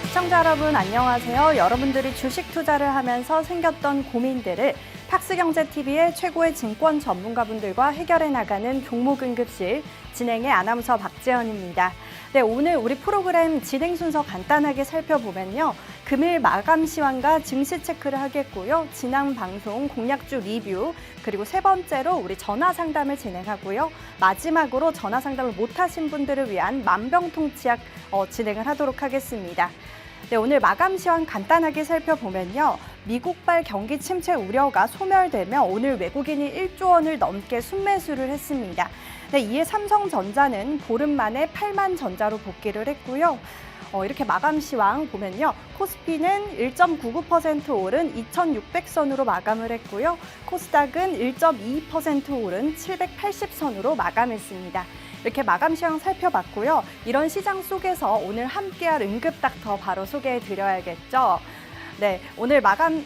시청자 여러분 안녕하세요. 여러분들이 주식 투자를 하면서 생겼던 고민들을 팍스경제TV의 최고의 증권 전문가분들과 해결해 나가는 종목응급실 진행의 아나운서 박재현입니다. 네, 오늘 우리 프로그램 진행 순서 간단하게 살펴보면요. 금일 마감 시황과 증시 체크를 하겠고요. 지난 방송 공략주 리뷰, 그리고 세 번째로 우리 전화 상담을 진행하고요. 마지막으로 전화 상담을 못하신 분들을 위한 만병통치약 진행을 하도록 하겠습니다. 네, 오늘 마감 시황 간단하게 살펴보면요. 미국발 경기 침체 우려가 소멸되며 오늘 외국인이 1조 원을 넘게 순매수를 했습니다. 네, 이에 삼성전자는 보름 만에 8만 전자로 복귀를 했고요. 이렇게 마감 시황 보면요. 코스피는 1.99% 오른 2,600선으로 마감을 했고요. 코스닥은 1.22% 오른 780선으로 마감했습니다. 이렇게 마감 시황 살펴봤고요. 이런 시장 속에서 오늘 함께할 응급닥터 바로 소개해드려야겠죠. 네, 오늘 마감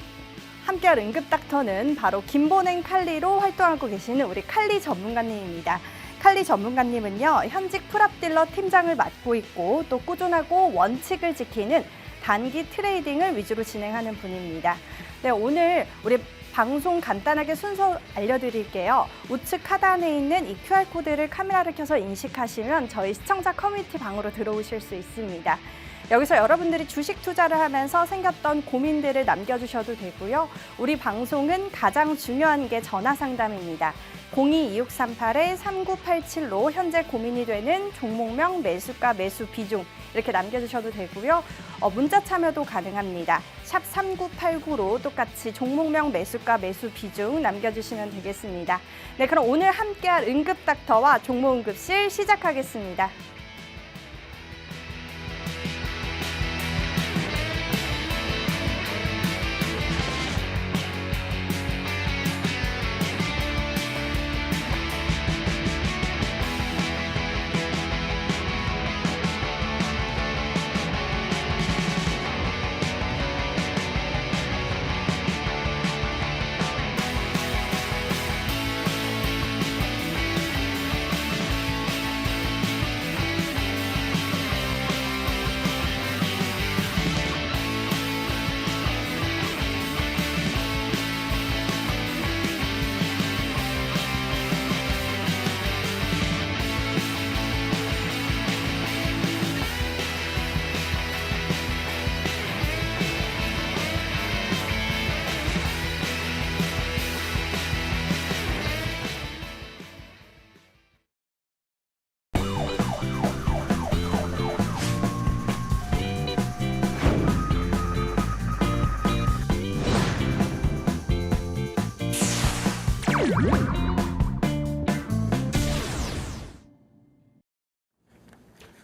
함께할 응급닥터는 바로 김본행 칼리로 활동하고 계시는 우리 칼리 전문가님입니다. 칼리 전문가님은요, 현직 프랍딜러 팀장을 맡고 있고 또 꾸준하고 원칙을 지키는 단기 트레이딩을 위주로 진행하는 분입니다. 네, 오늘 우리 방송 간단하게 순서 알려드릴게요. 우측 하단에 있는 이 QR코드를 카메라를 켜서 인식하시면 저희 시청자 커뮤니티 방으로 들어오실 수 있습니다. 여기서 여러분들이 주식 투자를 하면서 생겼던 고민들을 남겨주셔도 되고요. 우리 방송은 가장 중요한 게 전화 상담입니다. 02-2638-3987로 현재 고민이 되는 종목명, 매수가, 매수 비중 이렇게 남겨주셔도 되고요. 문자 참여도 가능합니다. 샵 3989로 똑같이 종목명, 매수가, 매수 비중 남겨주시면 되겠습니다. 네, 그럼 오늘 함께할 응급닥터와 종목응급실 시작하겠습니다.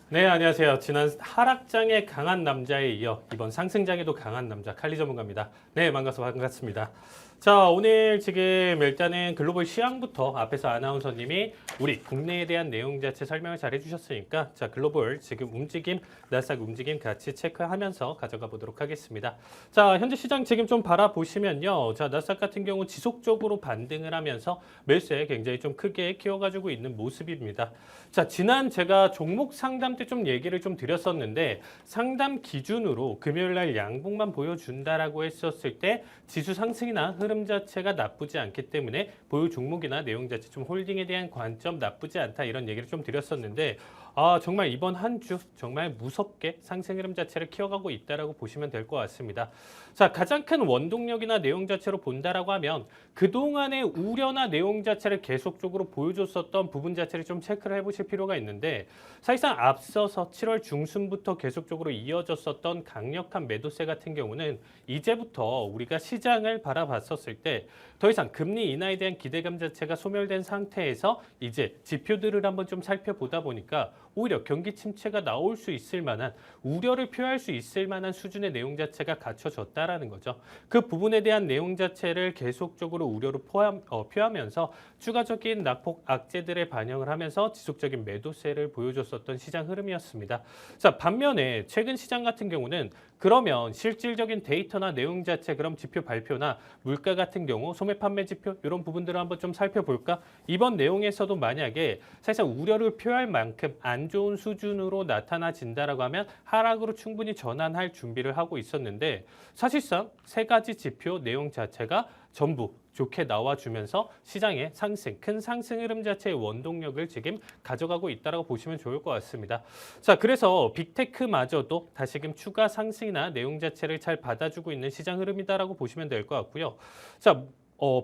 네, 안녕하세요. 지난 하락장에 강한 남자에 이어 이번 상승장에도 강한 남자 칼리 전문가입니다. 네, 반갑습니다. 자, 오늘 지금 일단은 글로벌 시황부터 앞에서 아나운서님이 우리 국내에 대한 내용 자체 설명을 잘 해주셨으니까 자, 글로벌 지금 움직임, 나스닥 움직임 같이 체크하면서 가져가 보도록 하겠습니다. 자, 현재 시장 지금 좀 바라보시면요. 자, 나스닥 같은 경우 지속적으로 반등을 하면서 매수에 굉장히 좀 크게 키워가지고 있는 모습입니다. 자, 지난 제가 종목 상담 때 좀 얘기를 좀 드렸었는데 상담 기준으로 금요일 날 양봉만 보여준다라고 했었을 때 지수 상승이나 흐름 자체가 나쁘지 않기 때문에 보유 종목이나 내용 자체 좀 홀딩에 대한 관점 나쁘지 않다 이런 얘기를 좀 드렸었는데 정말 이번 한 주 정말 무섭게 상승 흐름 자체를 키워가고 있다라고 보시면 될 것 같습니다. 자, 가장 큰 원동력이나 내용 자체로 본다라고 하면 그동안의 우려나 내용 자체를 계속적으로 보여줬었던 부분 자체를 좀 체크를 해보실 필요가 있는데 사실상 앞서서 7월 중순부터 계속적으로 이어졌었던 강력한 매도세 같은 경우는 이제부터 우리가 시장을 바라봤었을 때 더 이상 금리 인하에 대한 기대감 자체가 소멸된 상태에서 이제 지표들을 한번 좀 살펴보다 보니까 오히려 경기 침체가 나올 수 있을 만한 우려를 표할 수 있을 만한 수준의 내용 자체가 갖춰졌다라는 거죠. 그 부분에 대한 내용 자체를 계속적으로 우려로 표하면서 추가적인 낙폭 악재들을 반영을 하면서 지속적인 매도세를 보여줬었던 시장 흐름이었습니다. 자, 반면에 최근 시장 같은 경우는 그러면 실질적인 데이터나 내용 자체, 그럼 지표 발표나 물가 같은 경우 소매 판매 지표 이런 부분들을 한번 좀 살펴볼까? 이번 내용에서도 만약에 사실상 우려를 표할 만큼 안 좋은 수준으로 나타나진다라고 하면 하락으로 충분히 전환할 준비를 하고 있었는데 사실상 세 가지 지표 내용 자체가 전부 좋게 나와주면서 시장의 상승, 큰 상승 흐름 자체의 원동력을 지금 가져가고 있다고 보시면 좋을 것 같습니다. 자, 그래서 빅테크마저도 다시금 추가 상승이나 내용 자체를 잘 받아주고 있는 시장 흐름이다라고 보시면 될 것 같고요. 자,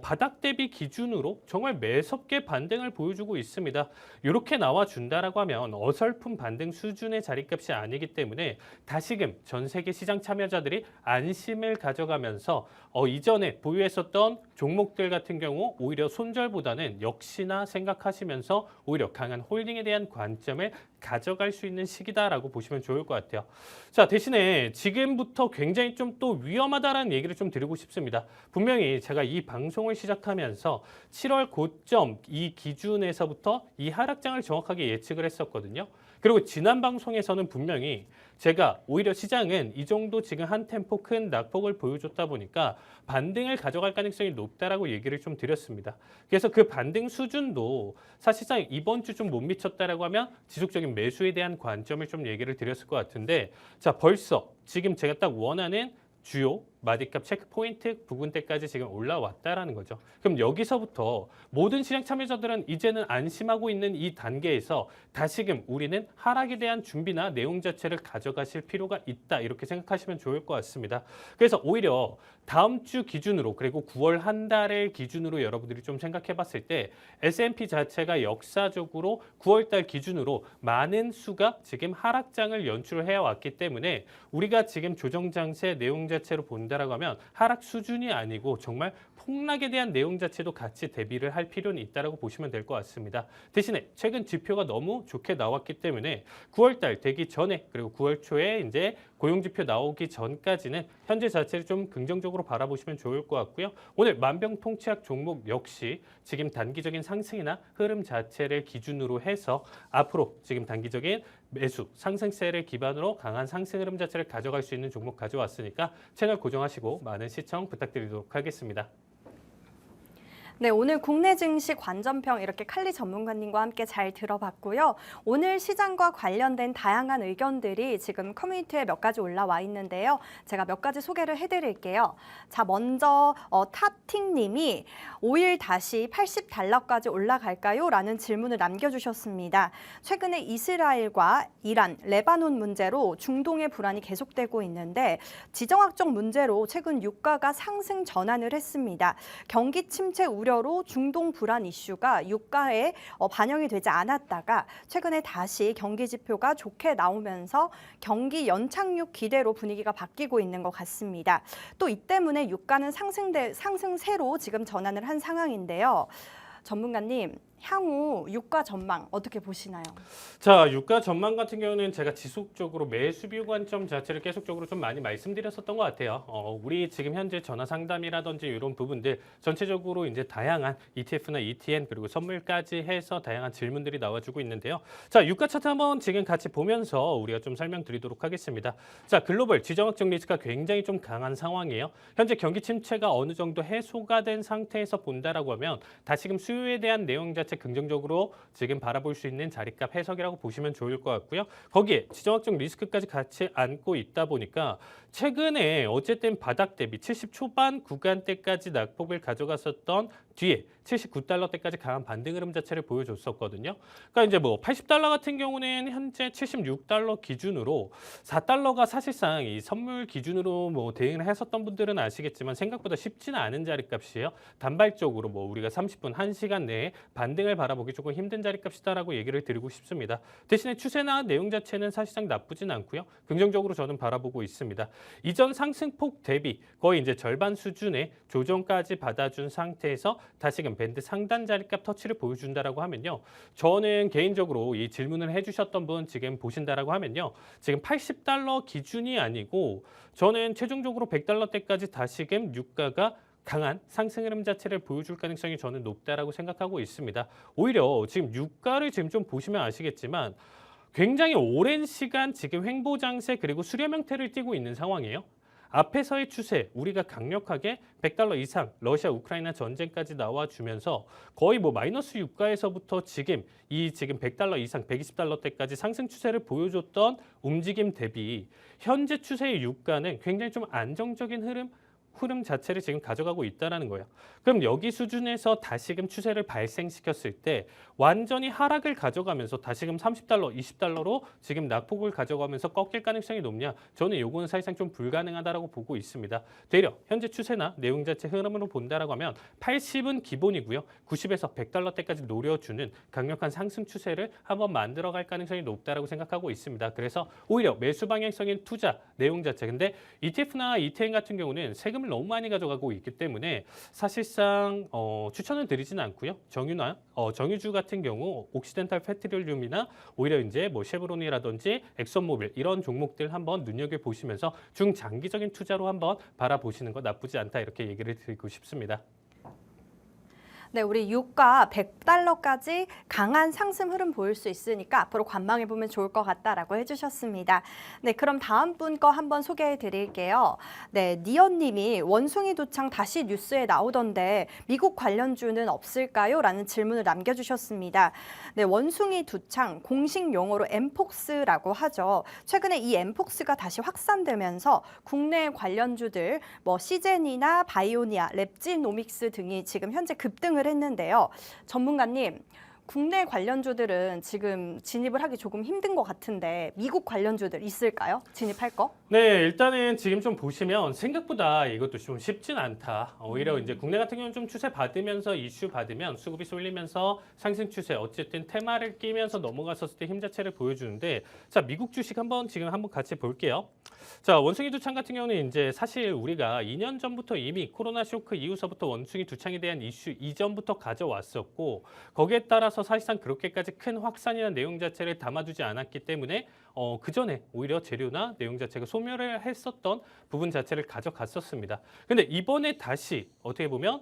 바닥 대비 기준으로 정말 매섭게 반등을 보여주고 있습니다. 이렇게 나와준다라고 하면 어설픈 반등 수준의 자리값이 아니기 때문에 다시금 전 세계 시장 참여자들이 안심을 가져가면서 이전에 보유했었던 종목들 같은 경우 오히려 손절보다는 역시나 생각하시면서 오히려 강한 홀딩에 대한 관점을 가져갈 수 있는 시기다라고 보시면 좋을 것 같아요. 자, 대신에 지금부터 굉장히 좀 또 위험하다라는 얘기를 좀 드리고 싶습니다. 분명히 제가 이 방송을 시작하면서 7월 고점 이 기준에서부터 이 하락장을 정확하게 예측을 했었거든요. 그리고 지난 방송에서는 분명히 제가 오히려 시장은 이 정도 지금 한 템포 큰 낙폭을 보여줬다 보니까 반등을 가져갈 가능성이 높다라고 얘기를 좀 드렸습니다. 그래서 그 반등 수준도 사실상 이번 주 좀 못 미쳤다라고 하면 지속적인 매수에 대한 관점을 좀 얘기를 드렸을 것 같은데 자, 벌써 지금 제가 딱 원하는 주요 마디값 체크 포인트 부근대까지 지금 올라왔다라는 거죠. 그럼 여기서부터 모든 시장 참여자들은 이제는 안심하고 있는 이 단계에서 다시금 우리는 하락에 대한 준비나 내용 자체를 가져가실 필요가 있다 이렇게 생각하시면 좋을 것 같습니다. 그래서 오히려 다음 주 기준으로 그리고 9월 한 달을 기준으로 여러분들이 좀 생각해 봤을 때 S&P 자체가 역사적으로 9월 달 기준으로 많은 수가 지금 하락장을 연출을 해왔기 때문에 우리가 지금 조정 장세 내용 자체로 본다라고 하면 하락 수준이 아니고 정말 폭락에 대한 내용 자체도 같이 대비를 할 필요는 있다라고 보시면 될 것 같습니다. 대신에 최근 지표가 너무 좋게 나왔기 때문에 9월 달 되기 전에 그리고 9월 초에 이제 고용 지표 나오기 전까지는 현재 자체를 좀 긍정적으로 바라보시면 좋을 것 같고요. 오늘 만병통치약 종목 역시 지금 단기적인 상승이나 흐름 자체를 기준으로 해서 앞으로 지금 단기적인 매수, 상승세를 기반으로 강한 상승 흐름 자체를 가져갈 수 있는 종목 가져왔으니까 채널 고정하시고 많은 시청 부탁드리도록 하겠습니다. 네, 오늘 국내 증시 관전평 이렇게 칼리 전문가님과 함께 잘 들어봤고요. 오늘 시장과 관련된 다양한 의견들이 지금 커뮤니티에 몇 가지 올라와 있는데요. 제가 몇 가지 소개를 해드릴게요. 자, 먼저 타팅님이 오일 다시 80달러까지 올라갈까요? 라는 질문을 남겨주셨습니다. 최근에 이스라엘과 이란, 레바논 문제로 중동의 불안이 계속되고 있는데 지정학적 문제로 최근 유가가 상승 전환을 했습니다. 경기 침체 우려로 중동 불안 이슈가 유가에 반영이 되지 않았다가 최근에 다시 경기 지표가 좋게 나오면서 경기 연착륙 기대로 분위기가 바뀌고 있는 것 같습니다. 또 이 때문에 유가는 상승세로 지금 전환을 한 상황인데요. 전문가님, 향후 유가 전망 어떻게 보시나요? 자, 유가 전망 같은 경우는 제가 지속적으로 매수비율 관점 자체를 계속적으로 좀 많이 말씀드렸었던 것 같아요. 우리 지금 현재 전화 상담이라든지 이런 부분들 전체적으로 이제 다양한 ETF나 ETN 그리고 선물까지 해서 다양한 질문들이 나와주고 있는데요. 자, 유가 차트 한번 지금 같이 보면서 우리가 좀 설명드리도록 하겠습니다. 자, 글로벌 지정학적 리스크가 굉장히 좀 강한 상황이에요. 현재 경기 침체가 어느 정도 해소가 된 상태에서 본다라고 하면 다시금 수요에 대한 내용 자체 긍정적으로 지금 바라볼 수 있는 자리값 해석이라고 보시면 좋을 것 같고요. 거기에 지정학적 리스크까지 같이 안고 있다 보니까 최근에 어쨌든 바닥 대비 70 초반 구간대까지 낙폭을 가져갔었던 뒤에 79달러대까지 강한 반등 흐름 자체를 보여줬었거든요. 그러니까 이제 뭐 80달러 같은 경우는 현재 76달러 기준으로 4달러가 사실상 이 선물 기준으로 뭐 대응을 했었던 분들은 아시겠지만 생각보다 쉽지는 않은 자리값이에요. 단발적으로 뭐 우리가 30분, 1시간 내에 반등을 바라보기 조금 힘든 자리값이다라고 얘기를 드리고 싶습니다. 대신에 추세나 내용 자체는 사실상 나쁘진 않고요. 긍정적으로 저는 바라보고 있습니다. 이전 상승폭 대비 거의 이제 절반 수준의 조정까지 받아준 상태에서 다시금 밴드 상단 자리값 터치를 보여준다라고 하면요. 저는 개인적으로 이 질문을 해주셨던 분 지금 보신다라고 하면요. 지금 80달러 기준이 아니고 저는 최종적으로 100달러대까지 다시금 유가가 강한 상승 흐름 자체를 보여줄 가능성이 저는 높다라고 생각하고 있습니다. 오히려 지금 유가를 지금 좀 보시면 아시겠지만 굉장히 오랜 시간 지금 횡보장세 그리고 수렴 형태를 띠고 있는 상황이에요. 앞에서의 추세, 우리가 강력하게 100달러 이상 러시아 우크라이나 전쟁까지 나와주면서 거의 뭐 마이너스 유가에서부터 지금 100달러 이상 120달러대까지 상승 추세를 보여줬던 움직임 대비 현재 추세의 유가는 굉장히 좀 안정적인 흐름 자체를 지금 가져가고 있다는 거예요. 그럼 여기 수준에서 다시금 추세를 발생시켰을 때 완전히 하락을 가져가면서 다시금 30달러, 20달러로 지금 낙폭을 가져가면서 꺾일 가능성이 높냐? 저는 요거는 사실상 좀 불가능하다라고 보고 있습니다. 되려 현재 추세나 내용 자체 흐름으로 본다라고 하면 80은 기본이고요. 90에서 100달러대까지 노려주는 강력한 상승 추세를 한번 만들어갈 가능성이 높다라고 생각하고 있습니다. 그래서 오히려 매수 방향성인 투자 내용 자체 근데 ETF나 ETN 같은 경우는 세금을 너무 많이 가져가고 있기 때문에 사실상 추천을 드리지는 않고요. 정유주 같은 경우 옥시덴탈 페트롤륨이나 오히려 이제 뭐 쉐브론이라든지 엑선모빌 이런 종목들 한번 눈여겨 보시면서 중장기적인 투자로 한번 바라보시는 거 나쁘지 않다 이렇게 얘기를 드리고 싶습니다. 네, 우리 유가 100달러까지 강한 상승 흐름 보일 수 있으니까 앞으로 관망해 보면 좋을 것 같다라고 해주셨습니다. 네, 그럼 다음 분 거 한번 소개해 드릴게요. 네, 니언님이 원숭이 두창 다시 뉴스에 나오던데 미국 관련주는 없을까요? 라는 질문을 남겨주셨습니다. 네, 원숭이 두창 공식 용어로 엠폭스라고 하죠. 최근에 이 엠폭스가 다시 확산되면서 국내 관련주들 뭐 시젠이나 바이오니아, 랩지노믹스 등이 지금 현재 급등을 했는데요. 전문가님, 국내 관련주들은 지금 진입을 하기 조금 힘든 것 같은데 미국 관련주들 있을까요? 진입할 거? 네, 일단은 지금 좀 보시면 생각보다 이것도 좀 쉽진 않다. 오히려 이제 국내 같은 경우는 좀 추세 받으면서 이슈 받으면 수급이 쏠리면서 상승 추세 어쨌든 테마를 끼면서 넘어갔었을 때 힘 자체를 보여주는데 자, 미국 주식 지금 한번 같이 볼게요. 자, 원숭이 두창 같은 경우는 이제 사실 우리가 2년 전부터 이미 코로나 쇼크 이후서부터 원숭이 두창에 대한 이슈 이전부터 가져왔었고 거기에 따라서 사실상 그렇게까지 큰 확산이나 내용 자체를 담아두지 않았기 때문에 그 전에 오히려 재료나 내용 자체가 소멸을 했었던 부분 자체를 가져갔었습니다. 근데 이번에 다시 어떻게 보면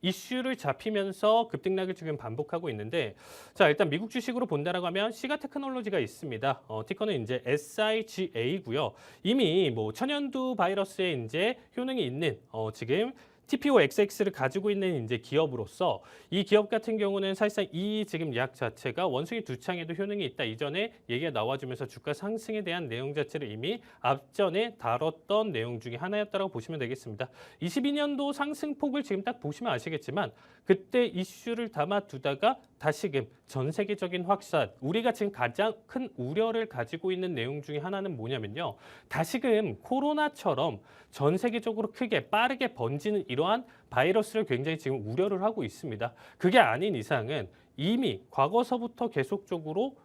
이슈를 잡히면서 급등락을 지금 반복하고 있는데 자, 일단 미국 주식으로 본다라고 하면 시가 테크놀로지가 있습니다. 티커는 이제 SIGA고요. 이미 뭐 천연두 바이러스에 이제 효능이 있는 지금 TPOXX를 가지고 있는 이제 기업으로서 이 기업 같은 경우는 사실상 이 지금 약 자체가 원숭이 두창에도 효능이 있다. 이전에 얘기가 나와주면서 주가 상승에 대한 내용 자체를 이미 앞전에 다뤘던 내용 중에 하나였다고 보시면 되겠습니다. 22년도 상승폭을 지금 딱 보시면 아시겠지만 그때 이슈를 담아두다가 다시금 전 세계적인 확산, 우리가 지금 가장 큰 우려를 가지고 있는 내용 중에 하나는 뭐냐면요. 다시금 코로나처럼 전 세계적으로 크게 빠르게 번지는 이러한 바이러스를 굉장히 지금 우려를 하고 있습니다. 그게 아닌 이상은 이미 과거서부터 계속적으로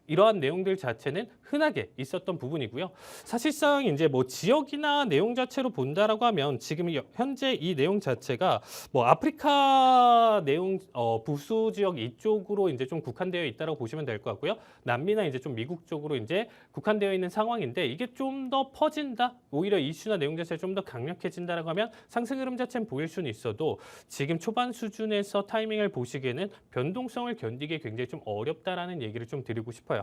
이러한 내용들 자체는 흔하게 있었던 부분이고요. 사실상 이제 뭐 지역이나 내용 자체로 본다라고 하면 지금 현재 이 내용 자체가 뭐 아프리카 내용 부수 지역 이쪽으로 이제 좀 국한되어 있다라고 보시면 될 것 같고요. 남미나 이제 좀 미국 쪽으로 이제 국한되어 있는 상황인데 이게 좀 더 퍼진다. 오히려 이슈나 내용 자체가 좀 더 강력해진다라고 하면 상승 흐름 자체는 보일 수는 있어도 지금 초반 수준에서 타이밍을 보시기에는 변동성을 견디기 굉장히 좀 어렵다라는 얘기를 좀 드리고 싶어요.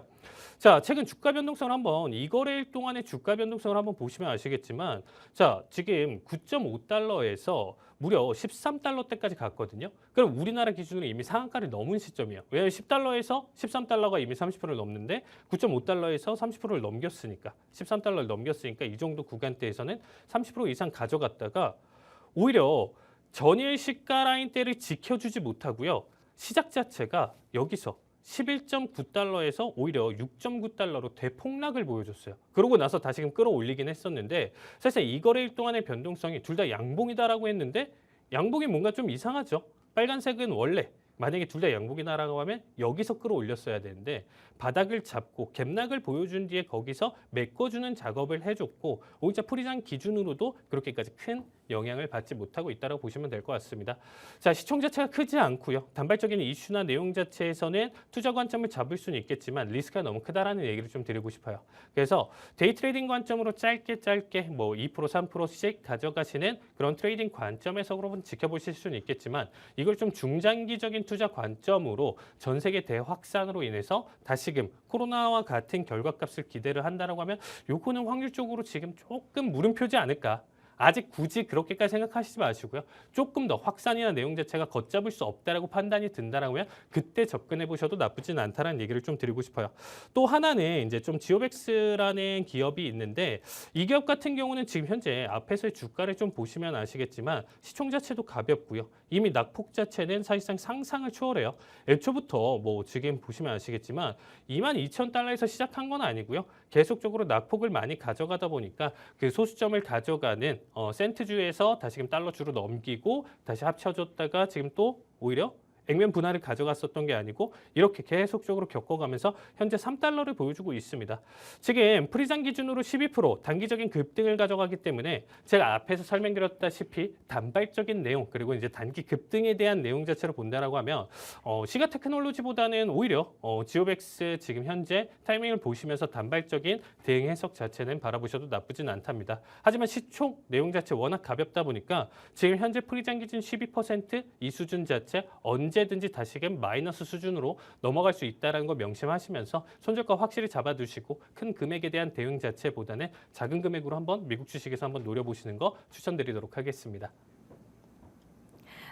자, 최근 주가 변동성을 한번 이 거래일 동안의 주가 변동성을 한번 보시면 아시겠지만 자, 지금 9.5달러에서 무려 13달러대까지 갔거든요. 그럼 우리나라 기준으로 이미 상한가를 넘은 시점이에요. 왜냐하면 10달러에서 13달러가 이미 30%를 넘는데 9.5달러에서 30%를 넘겼으니까 13달러를 넘겼으니까 이 정도 구간대에서는 30% 이상 가져갔다가 오히려 전일 시가 라인대를 지켜주지 못하고요. 시작 자체가 여기서 11.9달러에서 오히려 6.9달러로 대폭락을 보여줬어요. 그러고 나서 다시금 끌어올리긴 했었는데 사실 이 거래일 동안의 변동성이 둘 다 양봉이다라고 했는데 양봉이 뭔가 좀 이상하죠. 빨간색은 원래 만약에 둘 다 양봉이다라고 하면 여기서 끌어올렸어야 되는데 바닥을 잡고 갭락을 보여준 뒤에 거기서 메꿔주는 작업을 해줬고 오히려 프리장 기준으로도 그렇게까지 큰 영향을 받지 못하고 있다고 보시면 될 것 같습니다. 자, 시총 자체가 크지 않고요. 단발적인 이슈나 내용 자체에서는 투자 관점을 잡을 수는 있겠지만 리스크가 너무 크다라는 얘기를 좀 드리고 싶어요. 그래서 데이 트레이딩 관점으로 짧게 뭐 2%, 3%씩 가져가시는 그런 트레이딩 관점에서 그러면 지켜보실 수는 있겠지만 이걸 좀 중장기적인 투자 관점으로 전 세계 대확산으로 인해서 다시금 코로나와 같은 결과값을 기대를 한다라고 하면 요거는 확률적으로 지금 조금 물음표지 않을까. 아직 굳이 그렇게까지 생각하시지 마시고요. 조금 더 확산이나 내용 자체가 걷잡을 수 없다라고 판단이 든다라면 그때 접근해 보셔도 나쁘진 않다라는 얘기를 좀 드리고 싶어요. 또 하나는 이제 좀 지오백스라는 기업이 있는데 이 기업 같은 경우는 지금 현재 앞에서의 주가를 좀 보시면 아시겠지만 시총 자체도 가볍고요. 이미 낙폭 자체는 사실상 상상을 초월해요. 애초부터 뭐 지금 보시면 아시겠지만 22,000달러에서 시작한 건 아니고요. 계속적으로 낙폭을 많이 가져가다 보니까 그 소수점을 가져가는 센트주에서 다시금 달러주로 넘기고 다시 합쳐졌다가 지금 또 오히려 액면 분할을 가져갔었던 게 아니고 이렇게 계속적으로 겪어가면서 현재 3달러를 보여주고 있습니다. 지금 프리장 기준으로 12% 단기적인 급등을 가져가기 때문에 제가 앞에서 설명드렸다시피 단발적인 내용 그리고 이제 단기 급등에 대한 내용 자체로 본다라고 하면 시가 테크놀로지보다는 오히려 지오백스 지금 현재 타이밍을 보시면서 단발적인 대응 해석 자체는 바라보셔도 나쁘진 않답니다. 하지만 시총 내용 자체 워낙 가볍다 보니까 지금 현재 프리장 기준 12%이 수준 자체 언제든지 다시금 마이너스 수준으로 넘어갈 수 있다는 걸 명심하시면서 손절가 확실히 잡아두시고 큰 금액에 대한 대응 자체보다는 작은 금액으로 한번 미국 주식에서 한번 노려보시는 거 추천드리도록 하겠습니다.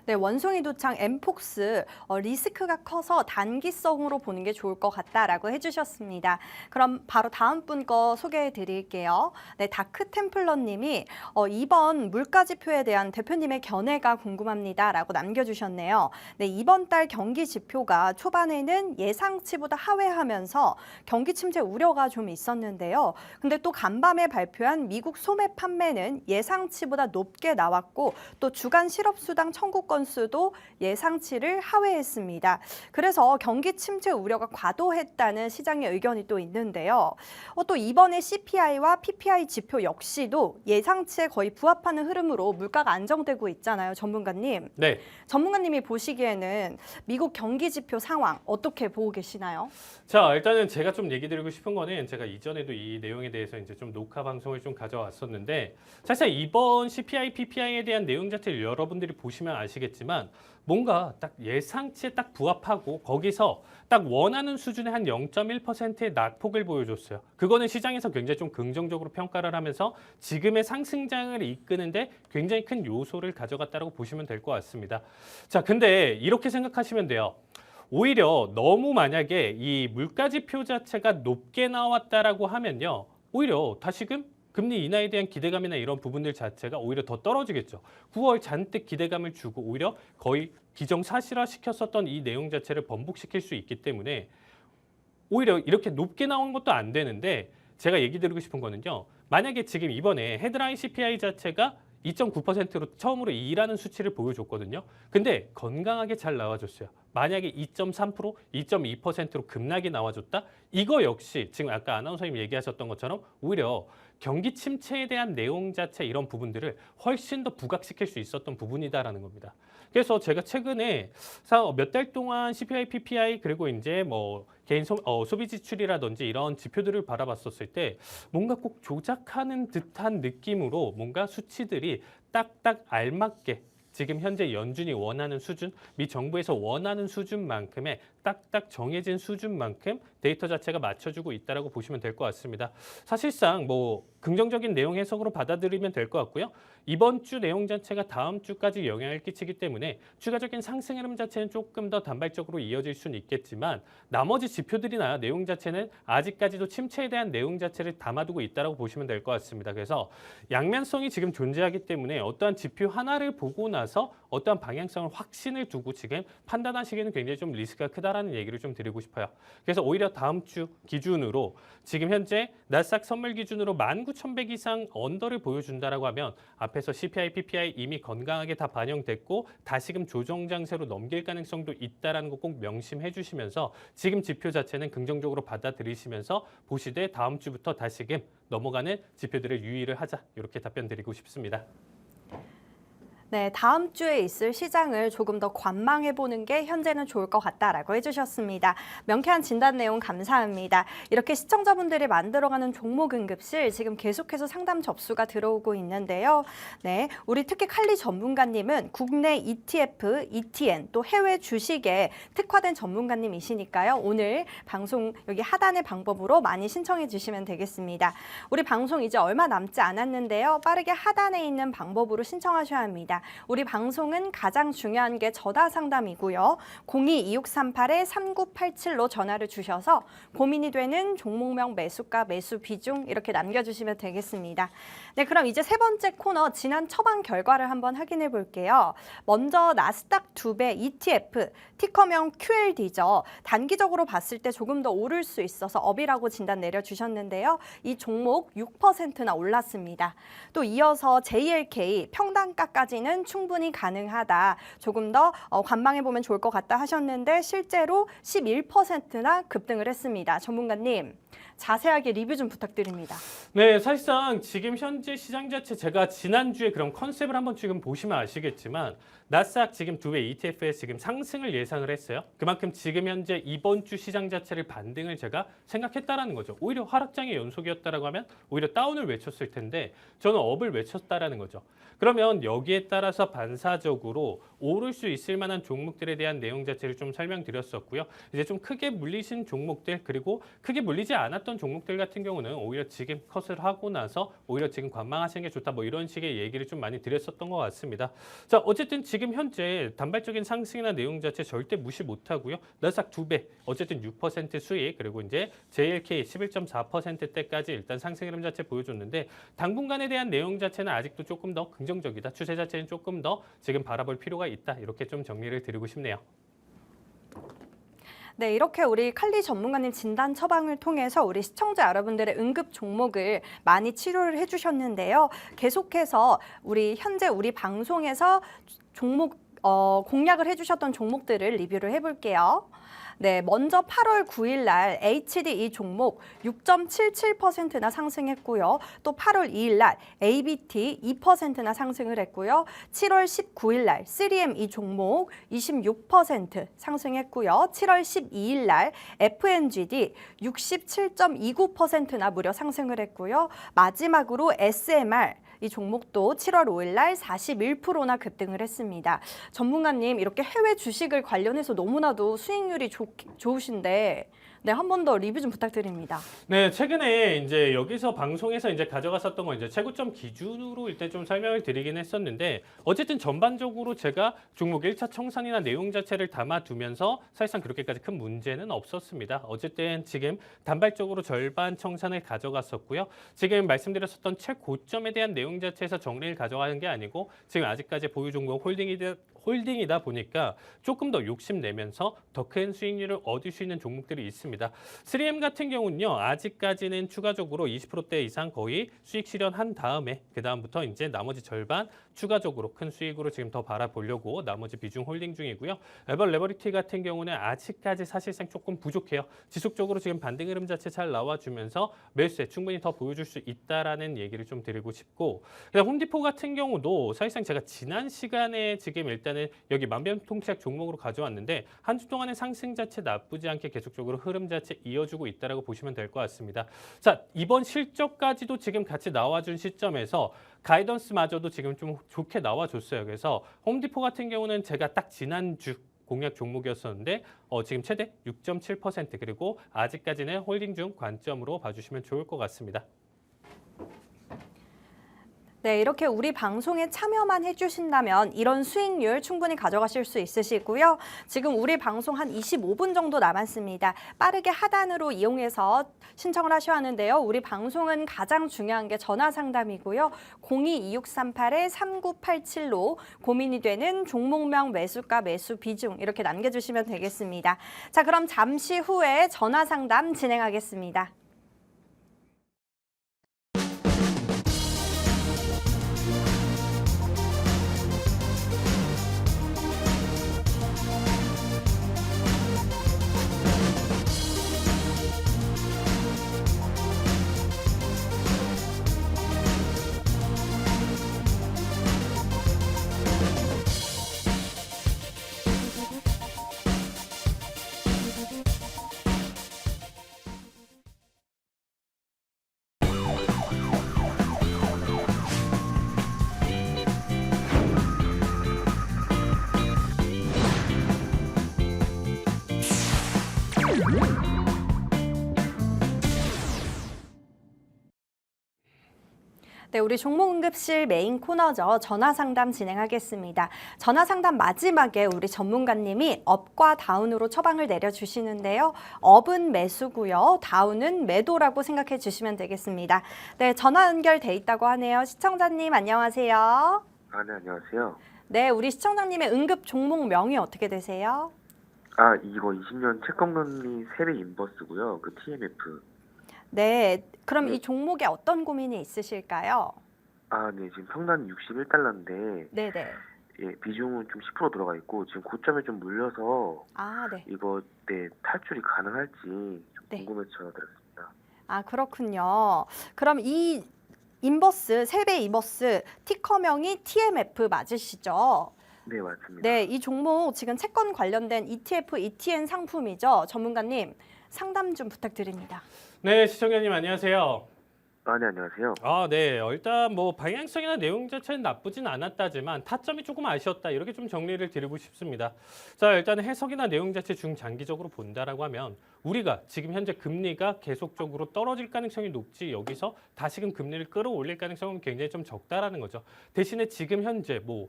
네, 원숭이 도창 엠폭스 리스크가 커서 단기성으로 보는 게 좋을 것 같다라고 해주셨습니다. 그럼 바로 다음 분 거 소개해 드릴게요. 네, 다크템플러님이 이번 물가지표에 대한 대표님의 견해가 궁금합니다라고 남겨주셨네요. 네, 이번 달 경기 지표가 초반에는 예상치보다 하회하면서 경기 침체 우려가 좀 있었는데요. 근데 또 간밤에 발표한 미국 소매 판매는 예상치보다 높게 나왔고 또 주간 실업수당 청구 건수도 예상치를 하회했습니다. 그래서 경기 침체 우려가 과도했다는 시장의 의견이 또 있는데요. 또 이번에 CPI와 PPI 지표 역시도 예상치에 거의 부합하는 흐름으로 물가가 안정되고 있잖아요, 전문가님. 네. 전문가님이 보시기에는 미국 경기 지표 상황 어떻게 보고 계시나요? 자, 일단은 제가 좀 얘기 드리고 싶은 거는 제가 이전에도 이 내용에 대해서 이제 좀 녹화 방송을 좀 가져왔었는데 사실 이번 CPI, PPI에 대한 내용 자체를 여러분들이 보시면 아시겠지만 뭔가 딱 예상치에 딱 부합하고 거기서 딱 원하는 수준의 한 0.1%의 낙폭을 보여줬어요. 그거는 시장에서 굉장히 좀 긍정적으로 평가를 하면서 지금의 상승장을 이끄는데 굉장히 큰 요소를 가져갔다고 보시면 될 것 같습니다. 자, 근데 이렇게 생각하시면 돼요. 오히려 너무 만약에 이 물가지표 자체가 높게 나왔다라고 하면요. 오히려 다시금 금리 인하에 대한 기대감이나 이런 부분들 자체가 오히려 더 떨어지겠죠. 9월 잔뜩 기대감을 주고 오히려 거의 기정사실화 시켰었던 이 내용 자체를 번복시킬 수 있기 때문에 오히려 이렇게 높게 나온 것도 안 되는데 제가 얘기 드리고 싶은 거는요. 만약에 지금 이번에 헤드라인 CPI 자체가 2.9%로 처음으로 2라는 수치를 보여줬거든요. 근데 건강하게 잘 나와줬어요. 만약에 2.3%, 2.2%로 급락이 나와줬다? 이거 역시 지금 아까 아나운서님 얘기하셨던 것처럼 오히려 경기 침체에 대한 내용 자체 이런 부분들을 훨씬 더 부각시킬 수 있었던 부분이다라는 겁니다. 그래서 제가 최근에 몇 달 동안 CPI, PPI 그리고 이제 뭐 개인 소비 지출이라든지 이런 지표들을 바라봤었을 때 뭔가 꼭 조작하는 듯한 느낌으로 뭔가 수치들이 딱딱 알맞게 지금 현재 연준이 원하는 수준, 미 정부에서 원하는 수준만큼의 딱딱 정해진 수준만큼 데이터 자체가 맞춰주고 있다라고 보시면 될 것 같습니다. 사실상 뭐 긍정적인 내용 해석으로 받아들이면 될 것 같고요. 이번 주 내용 자체가 다음 주까지 영향을 끼치기 때문에 추가적인 상승 흐름 자체는 조금 더 단발적으로 이어질 수는 있겠지만 나머지 지표들이나 내용 자체는 아직까지도 침체에 대한 내용 자체를 담아두고 있다라고 보시면 될 것 같습니다. 그래서 양면성이 지금 존재하기 때문에 어떠한 지표 하나를 보고 나서 어떠한 방향성을 확신을 두고 지금 판단하시기에는 굉장히 좀 리스크가 크다라는 얘기를 좀 드리고 싶어요. 그래서 오히려 다음 주 기준으로 지금 현재 나스닥 선물 기준으로 19,100 이상 언더를 보여준다라고 하면 앞에서 CPI, PPI 이미 건강하게 다 반영됐고 다시금 조정 장세로 넘길 가능성도 있다라는 거 꼭 명심해 주시면서 지금 지표 자체는 긍정적으로 받아들이시면서 보시되 다음 주부터 다시금 넘어가는 지표들을 유의를 하자 이렇게 답변 드리고 싶습니다. 네, 다음 주에 있을 시장을 조금 더 관망해보는 게 현재는 좋을 것 같다라고 해주셨습니다. 명쾌한 진단 내용 감사합니다. 이렇게 시청자분들이 만들어가는 종목 응급실 지금 계속해서 상담 접수가 들어오고 있는데요. 네, 우리 특히 칼리 전문가님은 국내 ETF, ETN 또 해외 주식에 특화된 전문가님이시니까요. 오늘 방송 여기 하단의 방법으로 많이 신청해 주시면 되겠습니다. 우리 방송 이제 얼마 남지 않았는데요. 빠르게 하단에 있는 방법으로 신청하셔야 합니다. 우리 방송은 가장 중요한 게 전화 상담이고요. 02-2638-3987로 전화를 주셔서 고민이 되는 종목명, 매수가, 매수 비중 이렇게 남겨주시면 되겠습니다. 네, 그럼 이제 세 번째 코너 지난 처방 결과를 한번 확인해 볼게요. 먼저 나스닥 2배 ETF, 티커명 QLD죠. 단기적으로 봤을 때 조금 더 오를 수 있어서 업이라고 진단 내려주셨는데요. 이 종목 6%나 올랐습니다. 또 이어서 JLK 평단가까지는 충분히 가능하다. 조금 더 관망해보면 좋을 것 같다 하셨는데 실제로 11%나 급등을 했습니다. 전문가님, 자세하게 리뷰 좀 부탁드립니다. 네, 사실상 지금 현재 시장 자체 제가 지난주에 그런 컨셉을 한번 지금 보시면 아시겠지만 나스닥 지금 2배 ETF에 지금 상승을 예상을 했어요. 그만큼 지금 현재 이번 주 시장 자체를 반등을 제가 생각했다라는 거죠. 오히려 하락장의 연속이었다라고 하면 오히려 다운을 외쳤을 텐데 저는 업을 외쳤다라는 거죠. 그러면 여기에 따라서 반사적으로 오를 수 있을 만한 종목들에 대한 내용 자체를 좀 설명드렸었고요. 이제 좀 크게 물리신 종목들 그리고 크게 물리지 않았던 종목들 같은 경우는 오히려 지금 컷을 하고 나서 오히려 지금 관망하시는 게 좋다 뭐 이런 식의 얘기를 좀 많이 드렸었던 것 같습니다. 자, 어쨌든 지금 현재 단발적인 상승이나 내용 자체 절대 무시 못하고요. 나스닥 2배 어쨌든 6% 수익 그리고 이제 JLK 11.4%대까지 일단 상승 흐름 자체 보여줬는데 당분간에 대한 내용 자체는 아직도 조금 더 긍정적이다. 추세 자체는 조금 더 지금 바라볼 필요가 있다. 이렇게 좀 정리를 드리고 싶네요. 네, 이렇게 우리 칼리 전문가님 진단 처방을 통해서 우리 시청자 여러분들의 응급 종목을 많이 치료를 해주셨는데요. 계속해서 현재 우리 방송에서 종목 공략을 해주셨던 종목들을 리뷰를 해볼게요. 네, 먼저 8월 9일 날 HD 이 종목 6.77%나 상승했고요. 또 8월 2일 날 ABT 2%나 상승을 했고요. 7월 19일 날 3M 이 종목 26% 상승했고요. 7월 12일 날 FNGD 67.29%나 무려 상승을 했고요. 마지막으로 SMR 이 종목도 7월 5일 날 41%나 급등을 했습니다. 전문가님, 이렇게 해외 주식을 관련해서 너무나도 수익률이 좋으신데 네, 한 번 더 리뷰 좀 부탁드립니다. 네, 최근에 이제 여기서 방송에서 이제 가져갔었던 거 이제 최고점 기준으로 일단 좀 설명을 드리긴 했었는데 어쨌든 전반적으로 제가 종목 1차 청산이나 내용 자체를 담아두면서 사실상 그렇게까지 큰 문제는 없었습니다. 어쨌든 지금 단발적으로 절반 청산을 가져갔었고요. 지금 말씀드렸었던 최고점에 대한 내용 자체에서 정리를 가져가는 게 아니고 지금 아직까지 보유 종목 홀딩이다 보니까 조금 더 욕심내면서 더 큰 수익률을 얻을 수 있는 종목들이 있습니다. 3M 같은 경우는요. 아직까지는 추가적으로 20%대 이상 거의 수익 실현한 다음에 그다음부터 이제 나머지 절반 추가적으로 큰 수익으로 지금 더 바라보려고 나머지 비중 홀딩 중이고요. 레버리티 같은 경우는 아직까지 사실상 조금 부족해요. 지속적으로 지금 반등 흐름 자체 잘 나와주면서 매수세 충분히 더 보여줄 수 있다라는 얘기를 좀 드리고 싶고 그다음 홈디포 같은 경우도 사실상 제가 지난 시간에 지금 일단은 여기 만병통치약 종목으로 가져왔는데 한 주 동안의 상승 자체 나쁘지 않게 계속적으로 흐름 자체 이어주고 있다라고 보시면 될 것 같습니다. 자, 이번 실적까지도 지금 같이 나와준 시점에서 가이던스마저도 지금 좀 좋게 나와줬어요. 그래서 홈디포 같은 경우는 제가 딱 지난주 공략 종목이었었는데 지금 최대 6.7% 그리고 아직까지는 홀딩 중 관점으로 봐주시면 좋을 것 같습니다. 네, 이렇게 우리 방송에 참여만 해주신다면 이런 수익률 충분히 가져가실 수 있으시고요. 지금 우리 방송 한 25분 정도 남았습니다. 빠르게 하단으로 이용해서 신청을 하셔야 하는데요. 우리 방송은 가장 중요한 게 전화 상담이고요. 02-2638-3987로 고민이 되는 종목명, 매수가, 매수 비중 이렇게 남겨주시면 되겠습니다. 자, 그럼 잠시 후에 전화 상담 진행하겠습니다. 네, 우리 종목응급실 메인 코너죠. 전화상담 진행하겠습니다. 전화상담 마지막에 우리 전문가님이 업과 다운으로 처방을 내려주시는데요. 업은 매수고요. 다운은 매도라고 생각해 주시면 되겠습니다. 네, 전화 연결돼 있다고 하네요. 시청자님 안녕하세요. 네, 안녕하세요. 네, 우리 시청자님의 응급 종목명이 어떻게 되세요? 이거 20년 채권금리 세배 인버스고요. 그 TMF. 네, 그럼 네. 이 종목에 어떤 고민이 있으실까요? 네, 지금 평단 61달러인데, 네네. 예, 비중은 좀 10% 들어가 있고, 지금 고점에 좀 물려서, 네. 이거, 네, 탈출이 가능할지 좀 네. 궁금해서 전화드렸습니다. 그렇군요. 그럼 이 인버스, 세배 인버스 티커명이 TMF 맞으시죠? 네, 맞습니다. 네, 이 종목 지금 채권 관련된 ETF, ETN 상품이죠. 전문가님 상담 좀 부탁드립니다. 네, 시청자님 안녕하세요. 네, 안녕하세요. 네. 일단 뭐 방향성이나 내용 자체는 나쁘진 않았다지만 타점이 조금 아쉬웠다. 이렇게 좀 정리를 드리고 싶습니다. 자, 일단 해석이나 내용 자체 중장기적으로 본다라고 하면 우리가 지금 현재 금리가 계속적으로 떨어질 가능성이 높지 여기서 다시금 금리를 끌어올릴 가능성은 굉장히 좀 적다라는 거죠. 대신에 지금 현재 뭐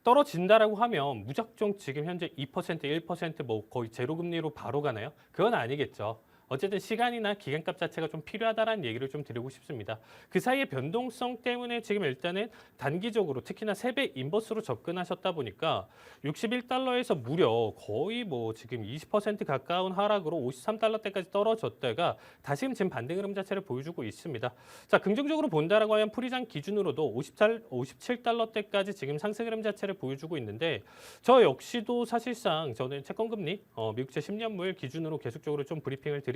떨어진다라고 하면 무작정 지금 현재 2%, 1%뭐 거의 제로 금리로 바로 가나요? 그건 아니겠죠. 어쨌든 시간이나 기간값 자체가 좀 필요하다라는 얘기를 좀 드리고 싶습니다. 그 사이의 변동성 때문에 지금 일단은 단기적으로 특히나 세배 인버스로 접근하셨다 보니까 61달러에서 무려 거의 뭐 지금 20% 가까운 하락으로 53달러대까지 떨어졌다가 다시금 지금 반등 흐름 자체를 보여주고 있습니다. 자, 긍정적으로 본다라고 하면 프리장 기준으로도 57달러대까지 지금 상승 흐름 자체를 보여주고 있는데 저 역시도 사실상 저는 채권금리 미국채 10년물 기준으로 계속적으로 좀 브리핑을 드리는데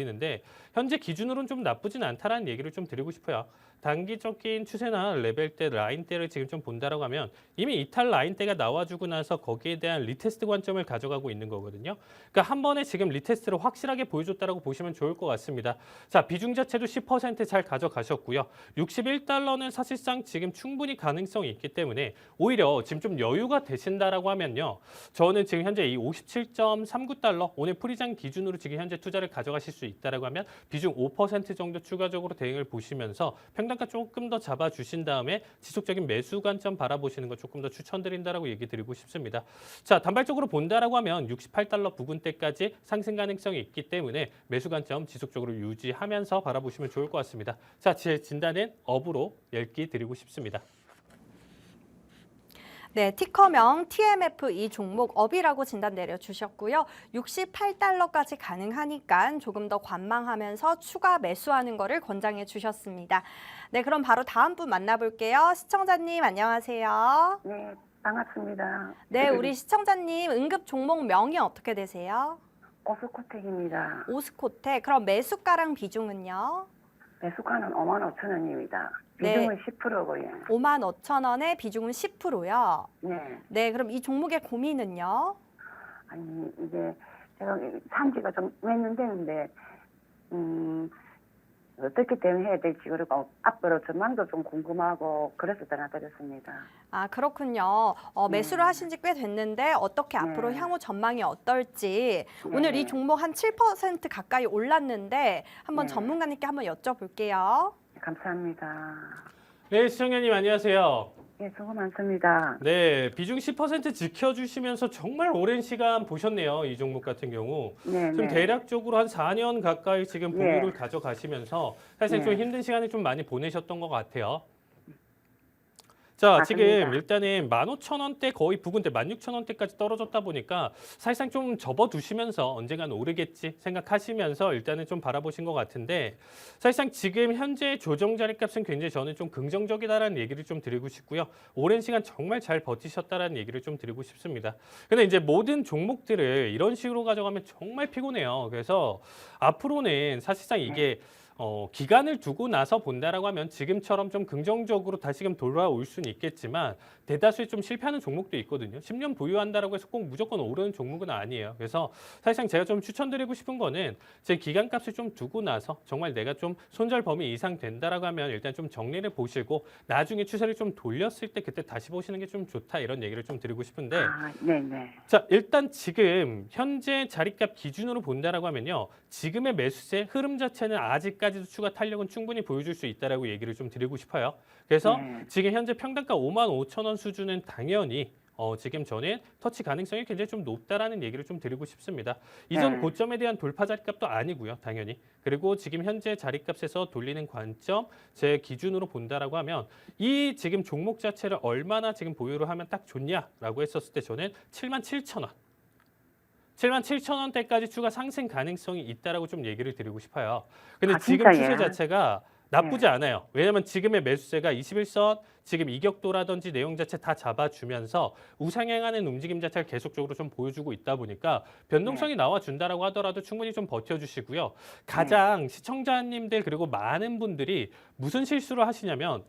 현재 기준으로는 좀 나쁘진 않다라는 얘기를 좀 드리고 싶어요. 단기적인 추세나 레벨대, 라인대를 지금 좀 본다라고 하면 이미 이탈 라인대가 나와주고 나서 거기에 대한 리테스트 관점을 가져가고 있는 거거든요. 그러니까 한 번에 지금 리테스트를 확실하게 보여줬다라고 보시면 좋을 것 같습니다. 자, 비중 자체도 10%잘 가져가셨고요. 61달러는 사실상 지금 충분히 가능성이 있기 때문에 오히려 지금 좀 여유가 되신다라고 하면요. 저는 지금 현재 이 57.39달러 오늘 프리장 기준으로 지금 현재 투자를 가져가실 수 있다라고 하면 비중 5% 정도 추가적으로 대응을 보시면서 평단가 조금 더 잡아주신 다음에 지속적인 매수 관점 바라보시는 거 조금 더 추천드린다라고 얘기 드리고 싶습니다. 자, 단발적으로 본다라고 하면 68달러 부근대까지 상승 가능성이 있기 때문에 매수 관점 지속적으로 유지하면서 바라보시면 좋을 것 같습니다. 자, 제 진단은 업으로 옐기 드리고 싶습니다. 네, 티커명 TMF 이 종목 업이라고 진단 내려주셨고요. 68달러까지 가능하니까 조금 더 관망하면서 추가 매수하는 거를 권장해 주셨습니다. 네, 그럼 바로 다음 분 만나볼게요. 시청자님 안녕하세요. 네, 반갑습니다. 네, 우리 시청자님 응급 종목명이 어떻게 되세요? 오스코텍입니다. 오스코텍. 그럼 매수가랑 비중은요? 매수가는 55,000원입니다. 네. 비중은 10%고요. 55,000원에 비중은 10%요. 네. 네, 그럼 이 종목의 고민은요? 아니, 이게 제가 산지가 좀 몇 년 됐는데, 어떻게 대응해야 될지, 그리고 앞으로 전망도 좀 궁금하고, 그래서 전화드렸습니다. 그렇군요. 매수를 네. 하신 지 꽤 됐는데 어떻게 앞으로 네. 향후 전망이 어떨지 오늘 이 종목 한 7% 가까이 올랐는데 한번 네. 전문가님께 한번 여쭤볼게요. 감사합니다. 네, 시청자님 안녕하세요. 예, 수고 많습니다. 네, 비중 10% 지켜주시면서 정말 오랜 시간 보셨네요. 이 종목 같은 경우. 네, 좀 네. 대략적으로 한 4년 가까이 지금 보유를 네. 가져가시면서 사실 좀 네. 힘든 시간을 좀 많이 보내셨던 것 같아요. 자, 맞습니다. 지금 일단은 15,000원대 거의 부근대 16,000원대까지 떨어졌다 보니까 사실상 좀 접어두시면서 언젠간 오르겠지 생각하시면서 일단은 좀 바라보신 것 같은데 사실상 지금 현재 조정 자리값은 굉장히 저는 좀 긍정적이다라는 얘기를 좀 드리고 싶고요. 오랜 시간 정말 잘 버티셨다라는 얘기를 좀 드리고 싶습니다. 근데 이제 모든 종목들을 이런 식으로 가져가면 정말 피곤해요. 그래서 앞으로는 사실상 이게 기간을 두고 나서 본다라고 하면 지금처럼 좀 긍정적으로 다시금 돌아올 수는 있겠지만 대다수의 좀 실패하는 종목도 있거든요. 10년 보유한다라고 해서 꼭 무조건 오르는 종목은 아니에요. 그래서 사실상 제가 좀 추천드리고 싶은 거는 제 기간값을 좀 두고 나서 정말 내가 좀 손절 범위 이상 된다라고 하면 일단 좀 정리를 보시고 나중에 추세를 좀 돌렸을 때 그때 다시 보시는 게 좀 좋다 이런 얘기를 좀 드리고 싶은데 네, 네. 자, 일단 지금 현재 자리값 기준으로 본다라고 하면요. 지금의 매수세 흐름 자체는 아직까지 때까지도 추가 탄력은 충분히 보여줄 수 있다라고 얘기를 좀 드리고 싶어요. 그래서 네. 지금 현재 평단가 55,000원 수준은 당연히 지금 저는 터치 가능성이 굉장히 좀 높다라는 얘기를 좀 드리고 싶습니다. 이전 네. 고점에 대한 돌파 자리값도 아니고요, 당연히. 그리고 지금 현재 자리값에서 돌리는 관점 제 기준으로 본다라고 하면 이 지금 종목 자체를 얼마나 지금 보유를 하면 딱 좋냐라고 했었을 때 저는 77,000원. 77,000원대까지 추가 상승 가능성이 있다라고 좀 얘기를 드리고 싶어요. 근데 아, 지금 진짜예요? 추세 자체가 나쁘지 않아요. 왜냐하면 지금의 매수세가 21선, 지금 이격도라든지 내용 자체 다 잡아주면서 우상향하는 움직임 자체를 계속적으로 좀 보여주고 있다 보니까 변동성이 나와준다라고 하더라도 충분히 좀 버텨주시고요. 가장 시청자님들 그리고 많은 분들이 무슨 실수를 하시냐면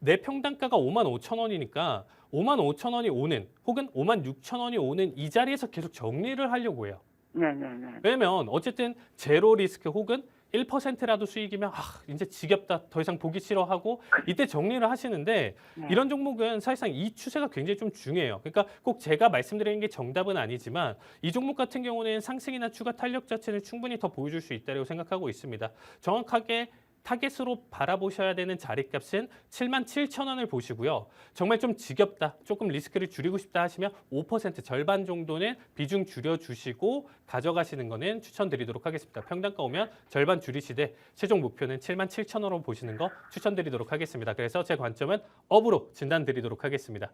내 평단가가 55,000원이니까 55,000원이 오는 혹은 56,000원이 오는 이 자리에서 계속 정리를 하려고 해요. 네네네. 왜냐면 어쨌든 제로 리스크 혹은 1%라도 수익이면 이제 지겹다 더 이상 보기 싫어하고 이때 정리를 하시는데 네. 이런 종목은 사실상 이 추세가 굉장히 좀 중요해요. 그러니까 꼭 제가 말씀드리는 게 정답은 아니지만 이 종목 같은 경우는 상승이나 추가 탄력 자체는 충분히 더 보여줄 수 있다고 생각하고 있습니다. 정확하게 타겟으로 바라보셔야 되는 자리값은 77,000원을 보시고요. 정말 좀 지겹다, 조금 리스크를 줄이고 싶다 하시면 5% 절반 정도는 비중 줄여주시고 가져가시는 거는 추천드리도록 하겠습니다. 평단가 오면 절반 줄이시되 최종 목표는 77,000원으로 보시는 거 추천드리도록 하겠습니다. 그래서 제 관점은 업으로 진단드리도록 하겠습니다.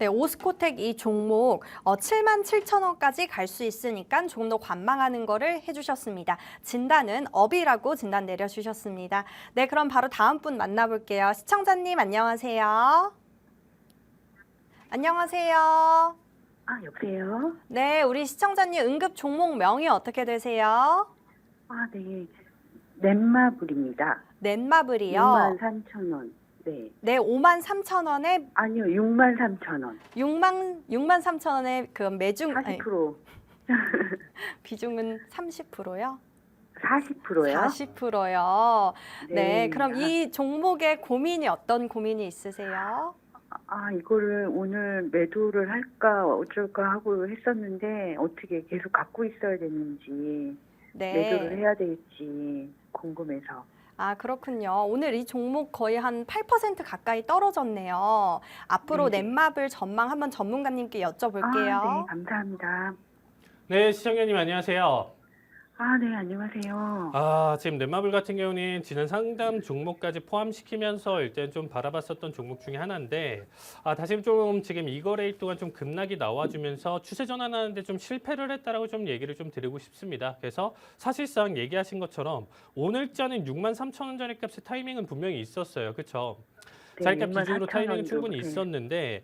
네, 오스코텍 이 종목 77,000원까지 갈 수 있으니까 조금 더 관망하는 거를 해주셨습니다. 진단은 업이라고 진단 내려주셨습니다. 네, 그럼 바로 다음 분 만나볼게요. 시청자님 안녕하세요. 안녕하세요. 아, 여보세요? 네, 우리 시청자님 응급 종목명이 어떻게 되세요? 아, 네. 넷마블입니다. 넷마블이요. 63,000원. 네. 네, 53,000원에 아니요, 63,000원. 63,000원에 그 매중 40%. 비중은 30%요? 40%요? 40%요. 네, 그럼 아, 이 종목의 고민이 어떤 고민이 있으세요? 이거를 오늘 매도를 할까 어쩔까 하고 했었는데 어떻게 계속 갖고 있어야 되는지 매도를 네. 해야 될지 궁금해서. 아, 그렇군요. 오늘 이 종목 거의 한 8% 가까이 떨어졌네요. 앞으로 네. 넷마블 전망 한번 전문가님께 네, 여쭤볼게요. 감사합니다. 네, 시청자님 안녕하세요. 네, 안녕하세요. 지금 넷마블 같은 경우는 지난 상담 종목까지 포함시키면서 일단 좀 바라봤었던 종목 중에 하나인데 다시 좀 지금 이 거래일 동안 좀 급락이 나와주면서 추세 전환하는데 좀 실패를 했다라고 좀 얘기를 좀 드리고 싶습니다. 그래서 사실상 얘기하신 것처럼 오늘자는 63,000원 자리값의 타이밍은 분명히 있었어요. 그렇죠? 네, 자리값 기준으로 64,000원 타이밍은 충분히 정도. 있었는데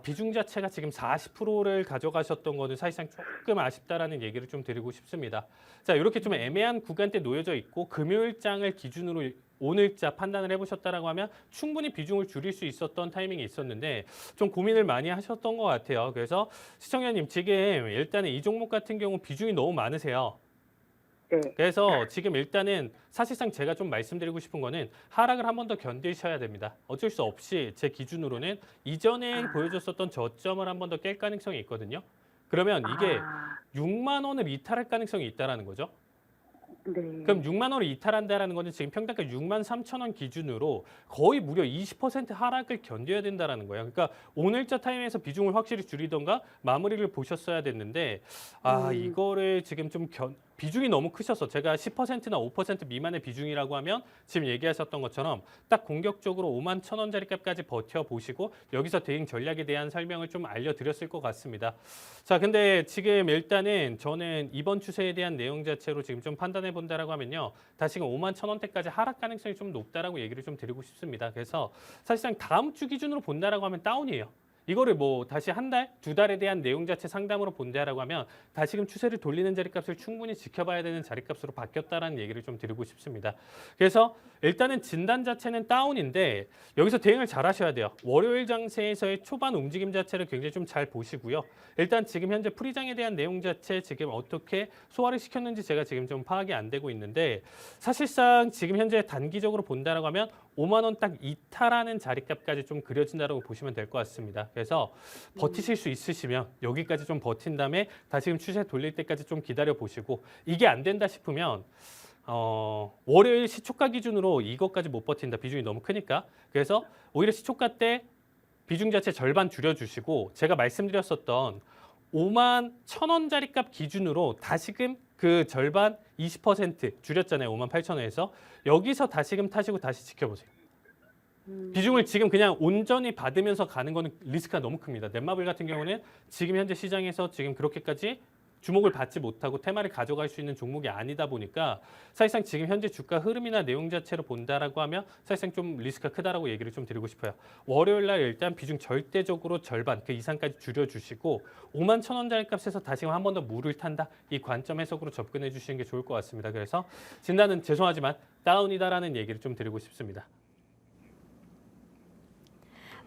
비중 자체가 지금 40%를 가져가셨던 거는 사실상 조금 아쉽다라는 얘기를 좀 드리고 싶습니다. 자, 이렇게 좀 애매한 구간대 놓여져 있고 금요일장을 기준으로 오늘자 판단을 해보셨다라고 하면 충분히 비중을 줄일 수 있었던 타이밍이 있었는데 좀 고민을 많이 하셨던 것 같아요. 그래서 시청자님 지금 일단은 이 종목 같은 경우 비중이 너무 많으세요. 네. 그래서 지금 일단은 사실상 제가 좀 말씀드리고 싶은 거는 하락을 한 번 더 견디셔야 됩니다. 어쩔 수 없이 제 기준으로는 이전에 보여줬었던 저점을 한 번 더 깰 가능성이 있거든요. 그러면 이게 6만 원을 이탈할 가능성이 있다라는 거죠. 네. 그럼 6만 원을 이탈한다라는 거는 지금 평단가 6만 3천 원 기준으로 거의 무려 20% 하락을 견뎌야 된다라는 거예요. 그러니까 오늘자 타임에서 비중을 확실히 줄이던가 마무리를 보셨어야 됐는데 이거를 지금 좀 비중이 너무 크셔서 제가 10%나 5% 미만의 비중이라고 하면 지금 얘기하셨던 것처럼 딱 공격적으로 5만 1,000원짜리 값까지 버텨보시고 여기서 대응 전략에 대한 설명을 좀 알려드렸을 것 같습니다. 자, 근데 지금 일단은 저는 이번 추세에 대한 내용 자체로 지금 좀 판단해 본다라고 하면요. 다시금 5만 1,000원대까지 하락 가능성이 좀 높다라고 얘기를 좀 드리고 싶습니다. 그래서 사실상 다음 주 기준으로 본다라고 하면 다운이에요. 이거를 뭐 다시 한 달, 두 달에 대한 내용 자체 상담으로 본다라고 하면 다시금 추세를 돌리는 자리값을 충분히 지켜봐야 되는 자리값으로 바뀌었다라는 얘기를 좀 드리고 싶습니다. 그래서 일단은 진단 자체는 다운인데 여기서 대응을 잘 하셔야 돼요. 월요일 장세에서의 초반 움직임 자체를 굉장히 좀 잘 보시고요. 일단 지금 현재 프리장에 대한 내용 자체 지금 어떻게 소화를 시켰는지 제가 지금 좀 파악이 안 되고 있는데 사실상 지금 현재 단기적으로 본다라고 하면 5만 원 딱 이탈하는 자리값까지 좀 그려진다고 보시면 될 것 같습니다. 그래서 버티실 수 있으시면 여기까지 좀 버틴 다음에 다시금 추세 돌릴 때까지 좀 기다려 보시고 이게 안 된다 싶으면 월요일 시초가 기준으로 이것까지 못 버틴다. 비중이 너무 크니까. 그래서 오히려 시초가 때 비중 자체 절반 줄여주시고 제가 말씀드렸었던 5만 1,000원짜리 값 기준으로 다시금 그 절반 20% 줄였잖아요. 5만 8,000원에서. 여기서 다시금 타시고 다시 지켜보세요. 비중을 지금 그냥 온전히 받으면서 가는 거는 리스크가 너무 큽니다. 넷마블 같은 경우는 지금 현재 시장에서 지금 그렇게까지 주목을 받지 못하고 테마를 가져갈 수 있는 종목이 아니다 보니까 사실상 지금 현재 주가 흐름이나 내용 자체로 본다라고 하면 사실상 좀 리스크가 크다라고 얘기를 좀 드리고 싶어요. 월요일 날 일단 비중 절대적으로 절반 그 이상까지 줄여주시고 5만 1,000원짜리 값에서 다시금 한 번 더 물을 탄다. 이 관점 해석으로 접근해 주시는 게 좋을 것 같습니다. 그래서 진단은 죄송하지만 다운이다라는 얘기를 좀 드리고 싶습니다.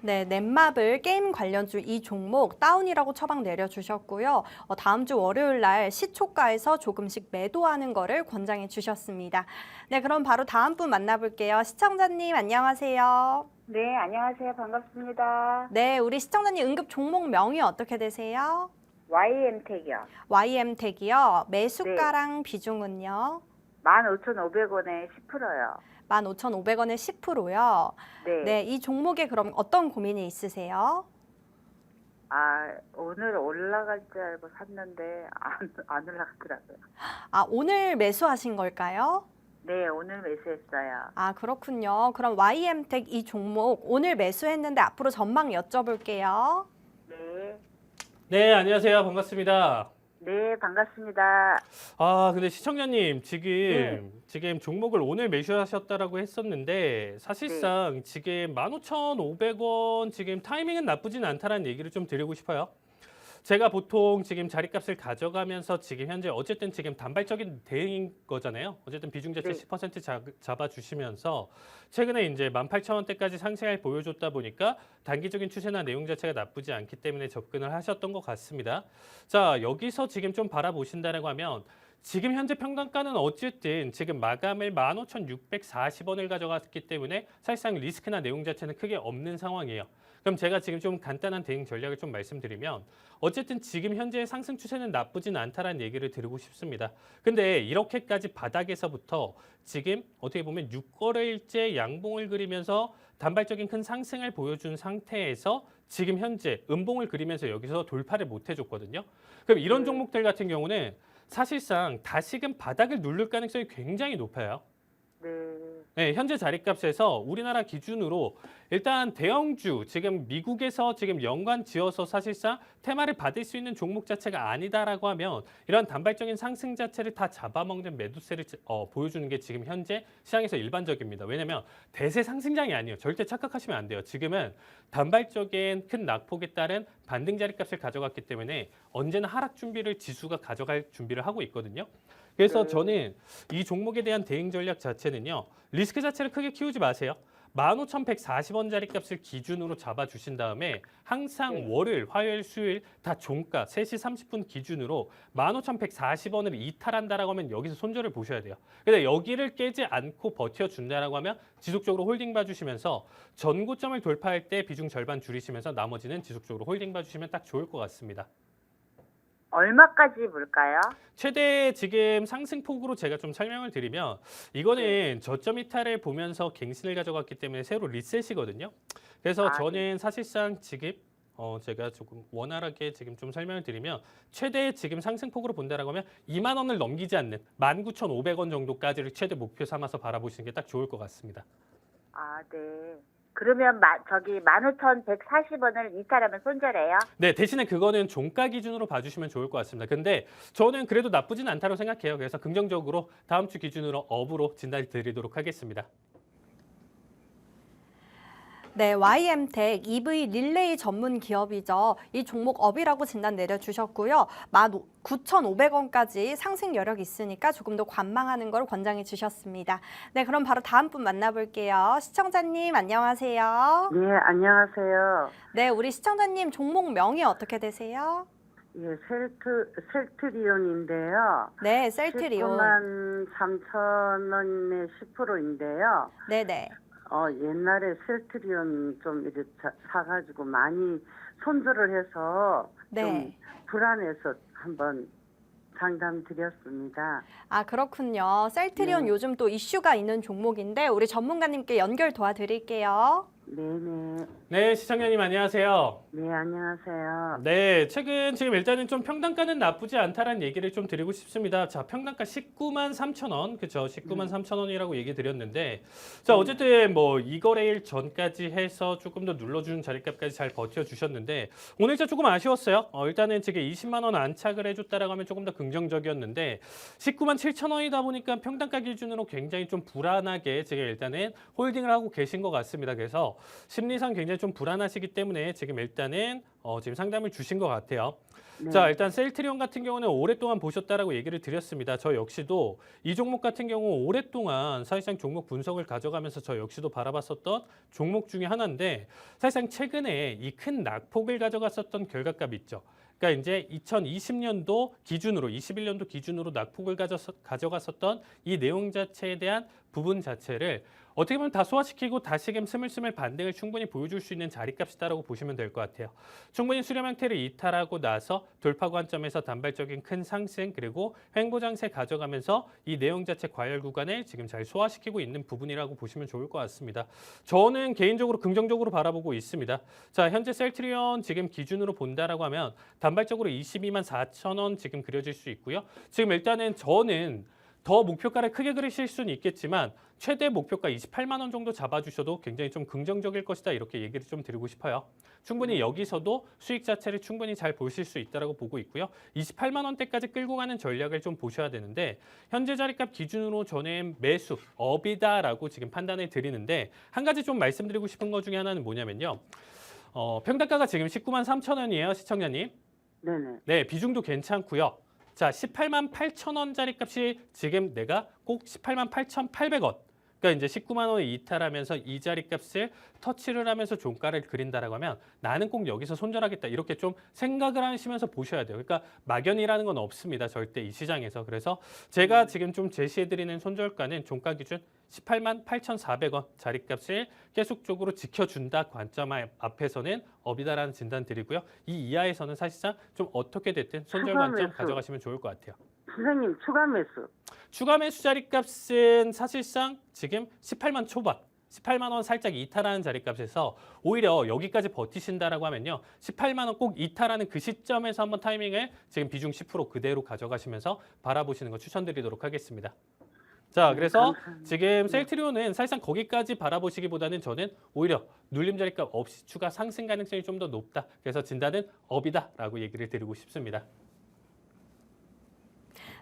네, 넷마블 게임 관련주 이 종목 다운이라고 처방 내려주셨고요. 다음 주 월요일 날 시초가에서 조금씩 매도하는 거를 권장해 주셨습니다. 네, 그럼 바로 다음 분 만나볼게요. 시청자님 안녕하세요. 네, 안녕하세요. 반갑습니다. 네, 우리 시청자님 응급 종목 명이 어떻게 되세요? YM택이요. YM택이요. 매수가랑 비중은요? 15,500원에 10%요. 15,500원에 10%요. 네. 네, 이 종목에 그럼 어떤 고민이 있으세요? 오늘 올라갈 줄 알고 샀는데 안 올라가더라고요. 오늘 매수하신 걸까요? 네, 오늘 매수했어요. 그렇군요. 그럼 YM택 이 종목 오늘 매수했는데 앞으로 전망 여쭤볼게요. 네. 네, 안녕하세요. 반갑습니다. 네, 반갑습니다. 근데 시청자님 지금 종목을 오늘 매수하셨다라고 했었는데 사실상 지금 15,500원 지금 타이밍은 나쁘진 않다라는 얘기를 좀 드리고 싶어요. 제가 보통 지금 자리값을 가져가면서 지금 현재 어쨌든 지금 단발적인 대응인 거잖아요. 어쨌든 비중 자체 10% 잡아주시면서 최근에 이제 18,000원대까지 상승을 보여줬다 보니까 단기적인 추세나 내용 자체가 나쁘지 않기 때문에 접근을 하셨던 것 같습니다. 자, 여기서 지금 좀 바라보신다라고 하면 지금 현재 평단가는 어쨌든 지금 마감을 15,640원을 가져갔기 때문에 사실상 리스크나 내용 자체는 크게 없는 상황이에요. 그럼 제가 지금 좀 간단한 대응 전략을 좀 말씀드리면 어쨌든 지금 현재의 상승 추세는 나쁘진 않다라는 얘기를 드리고 싶습니다. 근데 이렇게까지 바닥에서부터 지금 어떻게 보면 6거래일째 양봉을 그리면서 단발적인 큰 상승을 보여준 상태에서 지금 현재 음봉을 그리면서 여기서 돌파를 못 해줬거든요. 그럼 이런 종목들 같은 경우는 사실상 다시금 바닥을 누를 가능성이 굉장히 높아요. 네, 현재 자리값에서 우리나라 기준으로 일단 대형주 지금 미국에서 지금 연관 지어서 사실상 테마를 받을 수 있는 종목 자체가 아니다라고 하면 이런 단발적인 상승 자체를 다 잡아먹는 매도세를 보여주는 게 지금 현재 시장에서 일반적입니다. 왜냐하면 대세 상승장이 아니에요. 절대 착각하시면 안 돼요. 지금은 단발적인 큰 낙폭에 따른 반등 자리값을 가져갔기 때문에 언제나 하락 준비를 지수가 가져갈 준비를 하고 있거든요. 그래서 저는 이 종목에 대한 대응 전략 자체는요. 리스크 자체를 크게 키우지 마세요. 15,140원짜리 값을 기준으로 잡아주신 다음에 항상 월요일, 화요일, 수요일 다 종가 3시 30분 기준으로 15,140원을 이탈한다라고 하면 여기서 손절을 보셔야 돼요. 근데 여기를 깨지 않고 버텨준다라고 하면 지속적으로 홀딩 봐주시면서 전고점을 돌파할 때 비중 절반 줄이시면서 나머지는 지속적으로 홀딩 봐주시면 딱 좋을 것 같습니다. 얼마까지 볼까요? 최대 지금 상승폭으로 제가 좀 설명을 드리면 이거는 저점 이탈을 보면서 갱신을 가져갔기 때문에 새로 리셋이거든요. 그래서 저는 사실상 지금 제가 조금 원활하게 지금 좀 설명을 드리면 최대 지금 상승폭으로 본다라고 하면 2만 원을 넘기지 않는 19,500원 정도까지를 최대 목표 삼아서 바라보시는 게 딱 좋을 것 같습니다. 네. 그러면 15,140원을 이탈하면 손절해요? 네, 대신에 그거는 종가 기준으로 봐주시면 좋을 것 같습니다. 근데 저는 그래도 나쁘진 않다고 생각해요. 그래서 긍정적으로 다음 주 기준으로 업으로 진단 드리도록 하겠습니다. 네, YM택 EV 릴레이 전문 기업이죠. 이 종목 업이라고 진단 내려주셨고요. 19,500원까지 상승 여력 있으니까 조금 더 관망하는 걸 권장해 주셨습니다. 네, 그럼 바로 다음 분 만나볼게요. 시청자님 안녕하세요. 네, 안녕하세요. 네, 우리 시청자님 종목 명이 어떻게 되세요? 예, 셀트리온인데요. 네, 셀트리온. 193,000원에 10%인데요. 네네. 옛날에 셀트리온 좀 이렇게 사가지고 많이 손절을 해서 좀 불안해서 한번 상담 드렸습니다. 아, 그렇군요. 셀트리온 네. 요즘 또 이슈가 있는 종목인데 우리 전문가님께 연결 도와드릴게요. 네네. 네, 시청자님 안녕하세요. 네, 안녕하세요. 네, 최근 지금 일단은 좀 평단가는 나쁘지 않다라는 얘기를 좀 드리고 싶습니다. 자, 평단가 19만 3천 원, 그렇죠? 19만 3천 원이라고 얘기 드렸는데, 자, 어쨌든 뭐 이거래일 전까지 해서 조금 더 눌러주는 자리값까지 잘 버텨주셨는데, 오늘 진짜 조금 아쉬웠어요. 일단은 지금 20만 원 안착을 해줬다라고 하면 조금 더 긍정적이었는데, 19만 7천 원이다 보니까 평단가 기준으로 굉장히 좀 불안하게 지금 일단은 홀딩을 하고 계신 것 같습니다. 그래서 심리상 굉장히 좀 불안하시기 때문에 지금 일단은 지금 상담을 주신 것 같아요. 네. 자, 일단 셀트리온 같은 경우는 오랫동안 보셨다라고 얘기를 드렸습니다. 저 역시도 이 종목 같은 경우 오랫동안 사실상 종목 분석을 가져가면서 저 역시도 바라봤었던 종목 중에 하나인데 사실상 최근에 이 큰 낙폭을 가져갔었던 결과값 있죠. 그러니까 이제 2020년도 기준으로 21년도 기준으로 낙폭을 가져갔었던 이 내용 자체에 대한 부분 자체를 어떻게 보면 다 소화시키고 다시금 스물스물 반등을 충분히 보여줄 수 있는 자리값이다라고 보시면 될 것 같아요. 충분히 수렴 형태를 이탈하고 나서 돌파 관점에서 단발적인 큰 상승 그리고 횡보장세 가져가면서 이 내용 자체 과열 구간을 지금 잘 소화시키고 있는 부분이라고 보시면 좋을 것 같습니다. 저는 개인적으로 긍정적으로 바라보고 있습니다. 자, 현재 셀트리온 지금 기준으로 본다라고 하면 단발적으로 22만 4천 원 지금 그려질 수 있고요. 지금 일단은 저는 더 목표가를 크게 그리실 수는 있겠지만 최대 목표가 28만 원 정도 잡아주셔도 굉장히 좀 긍정적일 것이다 이렇게 얘기를 좀 드리고 싶어요. 충분히 여기서도 수익 자체를 충분히 잘 보실 수 있다고 보고 있고요. 28만 원대까지 끌고 가는 전략을 좀 보셔야 되는데 현재 자리값 기준으로 저는 매수, 업이다라고 지금 판단을 드리는데 한 가지 좀 말씀드리고 싶은 것 중에 하나는 뭐냐면요. 평단가가 지금 19만 3천 원이에요, 시청자님. 네네. 네, 비중도 괜찮고요. 자, 18만 8천 원짜리 값이 지금 내가 꼭 18만 8,800원. 그러니까 이제 19만 원을 이탈하면서 이 자리 값을 터치를 하면서 종가를 그린다라고 하면 나는 꼭 여기서 손절하겠다. 이렇게 좀 생각을 하시면서 보셔야 돼요. 그러니까 막연이라는 건 없습니다. 절대 이 시장에서. 그래서 제가 지금 좀 제시해드리는 손절가는 종가 기준 18만 8,400원 자리값을 계속적으로 지켜준다 관점 앞에서는 업이다라는 진단 드리고요. 이 이하에서는 사실상 좀 어떻게 됐든 손절 추가 관점 매수. 가져가시면 좋을 것 같아요. 선생님, 추가 매수. 추가 매수 자리값은 사실상 지금 18만 초반, 18만 원 살짝 이탈하는 자리값에서 오히려 여기까지 버티신다라고 하면요. 18만 원 꼭 이탈하는 그 시점에서 한번 타이밍을 지금 비중 10% 그대로 가져가시면서 바라보시는 거 추천드리도록 하겠습니다. 자, 그래서 감사합니다. 지금 셀트리온은 사실상 거기까지 바라보시기보다는 저는 오히려 눌림 자리값 없이 추가 상승 가능성이 좀 더 높다. 그래서 진단은 업이다라고 얘기를 드리고 싶습니다.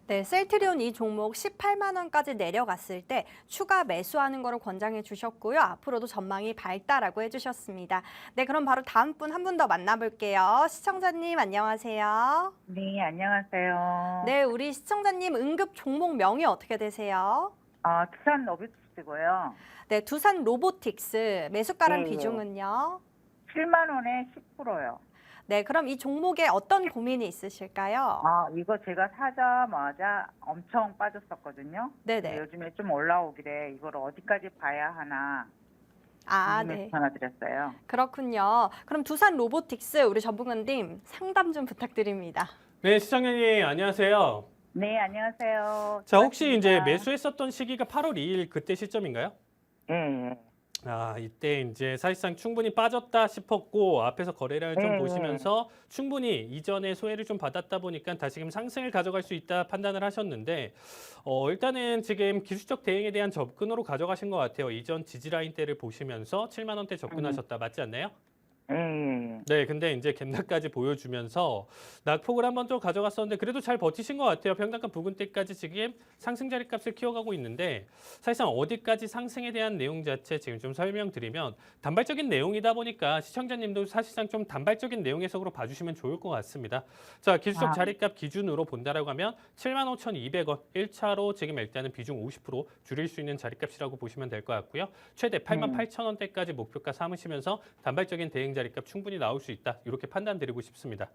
네, 셀트리온 이 종목 18만 원까지 내려갔을 때 추가 매수하는 거를 권장해 주셨고요. 앞으로도 전망이 밝다라고 해주셨습니다. 네, 그럼 바로 다음 분 한 분 더 만나볼게요. 시청자님 안녕하세요. 네, 안녕하세요. 네, 우리 시청자님 응급 종목 명이 어떻게 되세요? 두산 로비스고요. 네, 두산 로보틱스 매수가랑 네, 비중은요? 7만 원에 10%요. 네, 그럼 이 종목에 어떤 고민이 있으실까요? 이거 제가 사자마자 엄청 빠졌었거든요. 네네. 요즘에 좀 올라오길래 이걸 어디까지 봐야 하나 아, 궁금해서 네. 전화드렸어요. 그렇군요. 그럼 두산 로보틱스 우리 전문가님 상담 좀 부탁드립니다. 네, 시청자님 안녕하세요. 네, 안녕하세요. 자, 혹시 이제 반갑습니다. 매수했었던 시기가 8월 2일 그때 시점인가요? 예, 예. 이때 이제 사실상 충분히 빠졌다 싶었고 앞에서 거래량을 좀 네, 보시면서 충분히 이전에 소외를 좀 받았다 보니까 다시금 상승을 가져갈 수 있다 판단을 하셨는데 일단은 지금 기술적 대응에 대한 접근으로 가져가신 것 같아요. 이전 지지라인대를 보시면서 7만 원대 접근하셨다. 맞지 않나요? 예, 예. 네, 근데 이제 갭락까지 보여주면서 낙폭을 한번 또 가져갔었는데 그래도 잘 버티신 것 같아요. 평단가 부근대까지 지금 상승 자리값을 키워가고 있는데 사실상 어디까지 상승에 대한 내용 자체 지금 좀 설명드리면 단발적인 내용이다 보니까 시청자님도 사실상 좀 단발적인 내용 해석으로 봐주시면 좋을 것 같습니다. 자, 기술적 자리값 기준으로 본다라고 하면 75,200원 1차로 지금 일단은 비중 50% 줄일 수 있는 자리값이라고 보시면 될 것 같고요. 최대 88,000원대까지 목표가 삼으시면서 단발적인 대응 자리값 충분히 나올 수 있다. 이렇게 판단 드리고 싶습니다.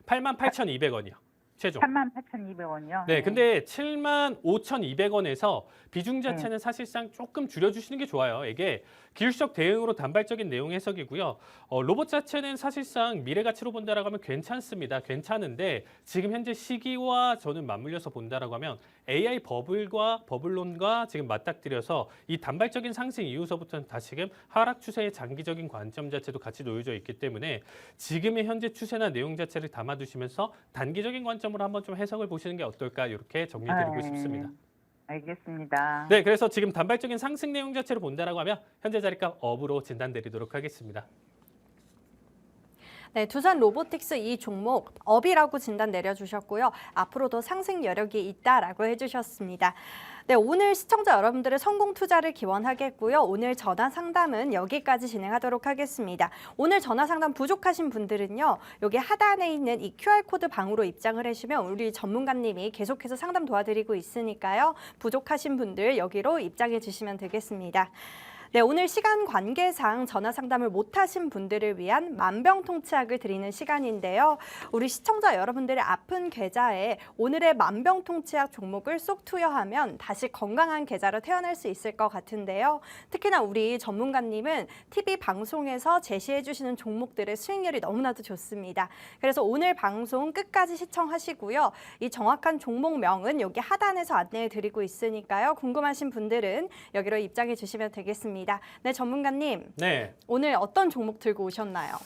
8만 88,200원이요. 최종. 38,200원이요. 네, 근데 75,200원에서 비중 자체는 사실상 조금 줄여주시는 게 좋아요. 이게 기술적 대응으로 단발적인 내용 해석이고요. 로봇 자체는 사실상 미래 가치로 본다라고 하면 괜찮습니다. 괜찮은데 지금 현재 시기와 저는 맞물려서 본다라고 하면 AI 버블론과 지금 맞닥뜨려서 이 단발적인 상승 이후서부터는 다시금 하락 추세의 장기적인 관점 자체도 같이 놓여져 있기 때문에 지금의 현재 추세나 내용 자체를 담아두시면서 단기적인 관점으로 한번 좀 해석을 보시는 게 어떨까 이렇게 정리드리고 싶습니다. 알겠습니다. 네, 그래서 지금 단발적인 상승 내용 자체를 본다라고 하면 현재 자리값 업으로 진단드리도록 하겠습니다. 네, 두산 로보틱스 이 종목 업이라고 진단 내려주셨고요. 앞으로도 상승 여력이 있다라고 해주셨습니다. 네, 오늘 시청자 여러분들의 성공 투자를 기원하겠고요. 오늘 전화 상담은 여기까지 진행하도록 하겠습니다. 오늘 전화 상담 부족하신 분들은요. 여기 하단에 있는 이 QR코드 방으로 입장을 해주시면 우리 전문가님이 계속해서 상담 도와드리고 있으니까요. 부족하신 분들 여기로 입장해 주시면 되겠습니다. 네, 오늘 시간 관계상 전화 상담을 못하신 분들을 위한 만병통치약을 드리는 시간인데요. 우리 시청자 여러분들의 아픈 계좌에 오늘의 만병통치약 종목을 쏙 투여하면 다시 건강한 계좌로 태어날 수 있을 것 같은데요. 특히나 우리 전문가님은 TV 방송에서 제시해 주시는 종목들의 수익률이 너무나도 좋습니다. 그래서 오늘 방송 끝까지 시청하시고요. 이 정확한 종목명은 여기 하단에서 안내해 드리고 있으니까요. 궁금하신 분들은 여기로 입장해 주시면 되겠습니다. 네, 전문가님. 네. 오늘 어떤 종목 들고 오셨나요?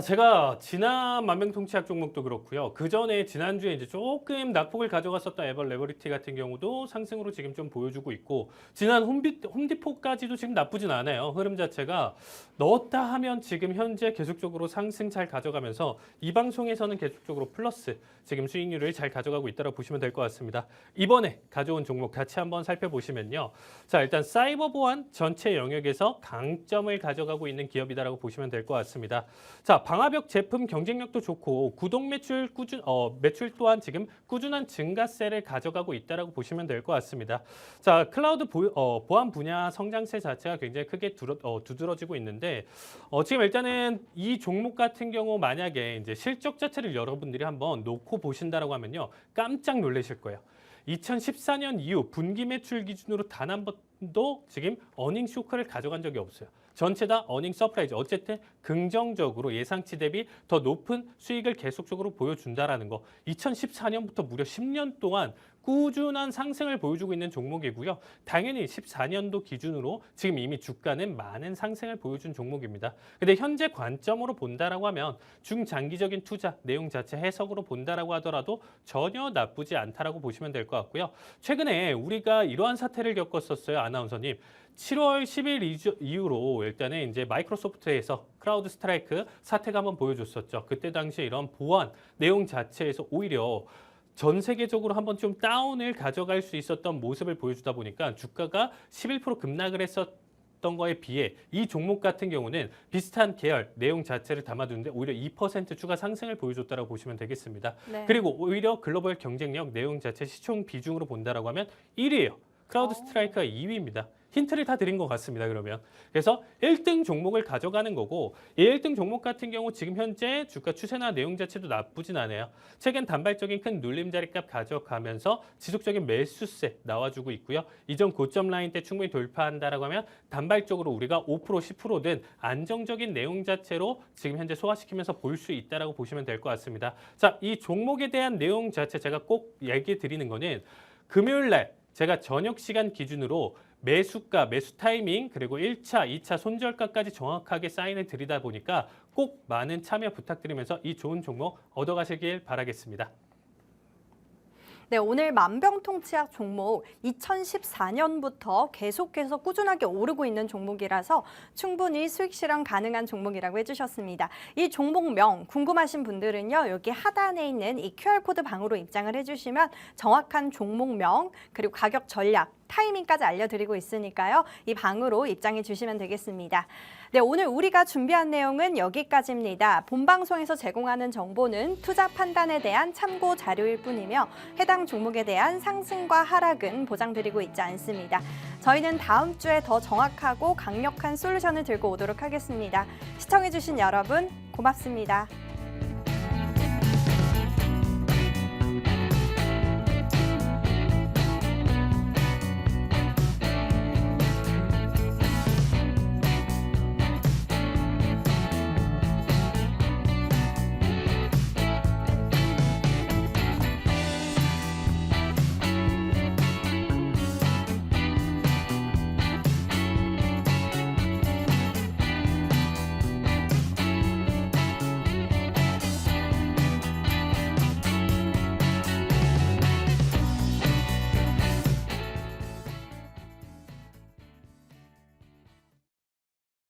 제가 지난 만병통치약 종목도 그렇고요. 그 전에 지난주에 이제 조금 낙폭을 가져갔었던 에버레버리티 같은 경우도 상승으로 지금 좀 보여주고 있고, 지난 홈디포까지도 지금 나쁘진 않아요. 흐름 자체가 넣었다 하면 지금 현재 계속적으로 상승 잘 가져가면서 이 방송에서는 계속적으로 플러스 지금 수익률을 잘 가져가고 있다고 보시면 될 것 같습니다. 이번에 가져온 종목 같이 한번 살펴보시면요. 자, 일단 사이버 보안 전체 영역에서 강점을 가져가고 있는 기업이다라고 보시면 될 것 같습니다. 자, 방화벽 제품 경쟁력도 좋고 구독 매출 매출 또한 지금 꾸준한 증가세를 가져가고 있다라고 보시면 될 것 같습니다. 자, 클라우드 보안 분야 성장세 자체가 굉장히 크게 두드러지고 있는데 지금 일단은 이 종목 같은 경우 만약에 이제 실적 자체를 여러분들이 한번 놓고 보신다라고 하면요, 깜짝 놀라실 거예요. 2014년 이후 분기 매출 기준으로 단 한 번도 지금 어닝 쇼크를 가져간 적이 없어요. 전체 다 어닝 서프라이즈, 어쨌든 긍정적으로 예상치 대비 더 높은 수익을 계속적으로 보여준다라는 거. 2014년부터 무려 10년 동안 꾸준한 상승을 보여주고 있는 종목이고요. 당연히 14년도 기준으로 지금 이미 주가는 많은 상승을 보여준 종목입니다. 근데 현재 관점으로 본다라고 하면 중장기적인 투자 내용 자체 해석으로 본다라고 하더라도 전혀 나쁘지 않다라고 보시면 될 것 같고요. 최근에 우리가 이러한 사태를 겪었었어요, 아나운서님. 7월 10일 이후로 일단은 이제 마이크로소프트에서 크라우드 스트라이크 사태가 한번 보여줬었죠. 그때 당시에 이런 보안 내용 자체에서 오히려 전 세계적으로 한번 좀 다운을 가져갈 수 있었던 모습을 보여주다 보니까 주가가 11% 급락을 했었던 거에 비해 이 종목 같은 경우는 비슷한 계열 내용 자체를 담아두는데 오히려 2% 추가 상승을 보여줬다고 보시면 되겠습니다. 네. 그리고 오히려 글로벌 경쟁력 내용 자체 시총 비중으로 본다라고 하면 1위예요. 크라우드 스트라이크가 2위입니다. 힌트를 다 드린 것 같습니다. 그러면 그래서 1등 종목을 가져가는 거고, 이 1등 종목 같은 경우 지금 현재 주가 추세나 내용 자체도 나쁘진 않아요. 최근 단발적인 큰 눌림 자리값 가져가면서 지속적인 매수세 나와주고 있고요. 이전 고점 라인 때 충분히 돌파한다라고 하면 단발적으로 우리가 5% 10%든 안정적인 내용 자체로 지금 현재 소화시키면서 볼 수 있다라고 보시면 될 것 같습니다. 자, 이 종목에 대한 내용 자체 제가 꼭 얘기 드리는 거는 금요일 날 제가 저녁 시간 기준으로 매수가, 매수 타이밍, 그리고 1차, 2차 손절가까지 정확하게 사인을 드리다 보니까 꼭 많은 참여 부탁드리면서 이 좋은 종목 얻어가시길 바라겠습니다. 네, 오늘 만병통치약 종목 2014년부터 계속해서 꾸준하게 오르고 있는 종목이라서 충분히 수익 실현 가능한 종목이라고 해주셨습니다. 이 종목명 궁금하신 분들은요, 여기 하단에 있는 이 QR코드 방으로 입장을 해주시면 정확한 종목명 그리고 가격 전략, 타이밍까지 알려드리고 있으니까요. 이 방으로 입장해 주시면 되겠습니다. 네, 오늘 우리가 준비한 내용은 여기까지입니다. 본방송에서 제공하는 정보는 투자 판단에 대한 참고 자료일 뿐이며 해당 종목에 대한 상승과 하락은 보장드리고 있지 않습니다. 저희는 다음 주에 더 정확하고 강력한 솔루션을 들고 오도록 하겠습니다. 시청해주신 여러분 고맙습니다.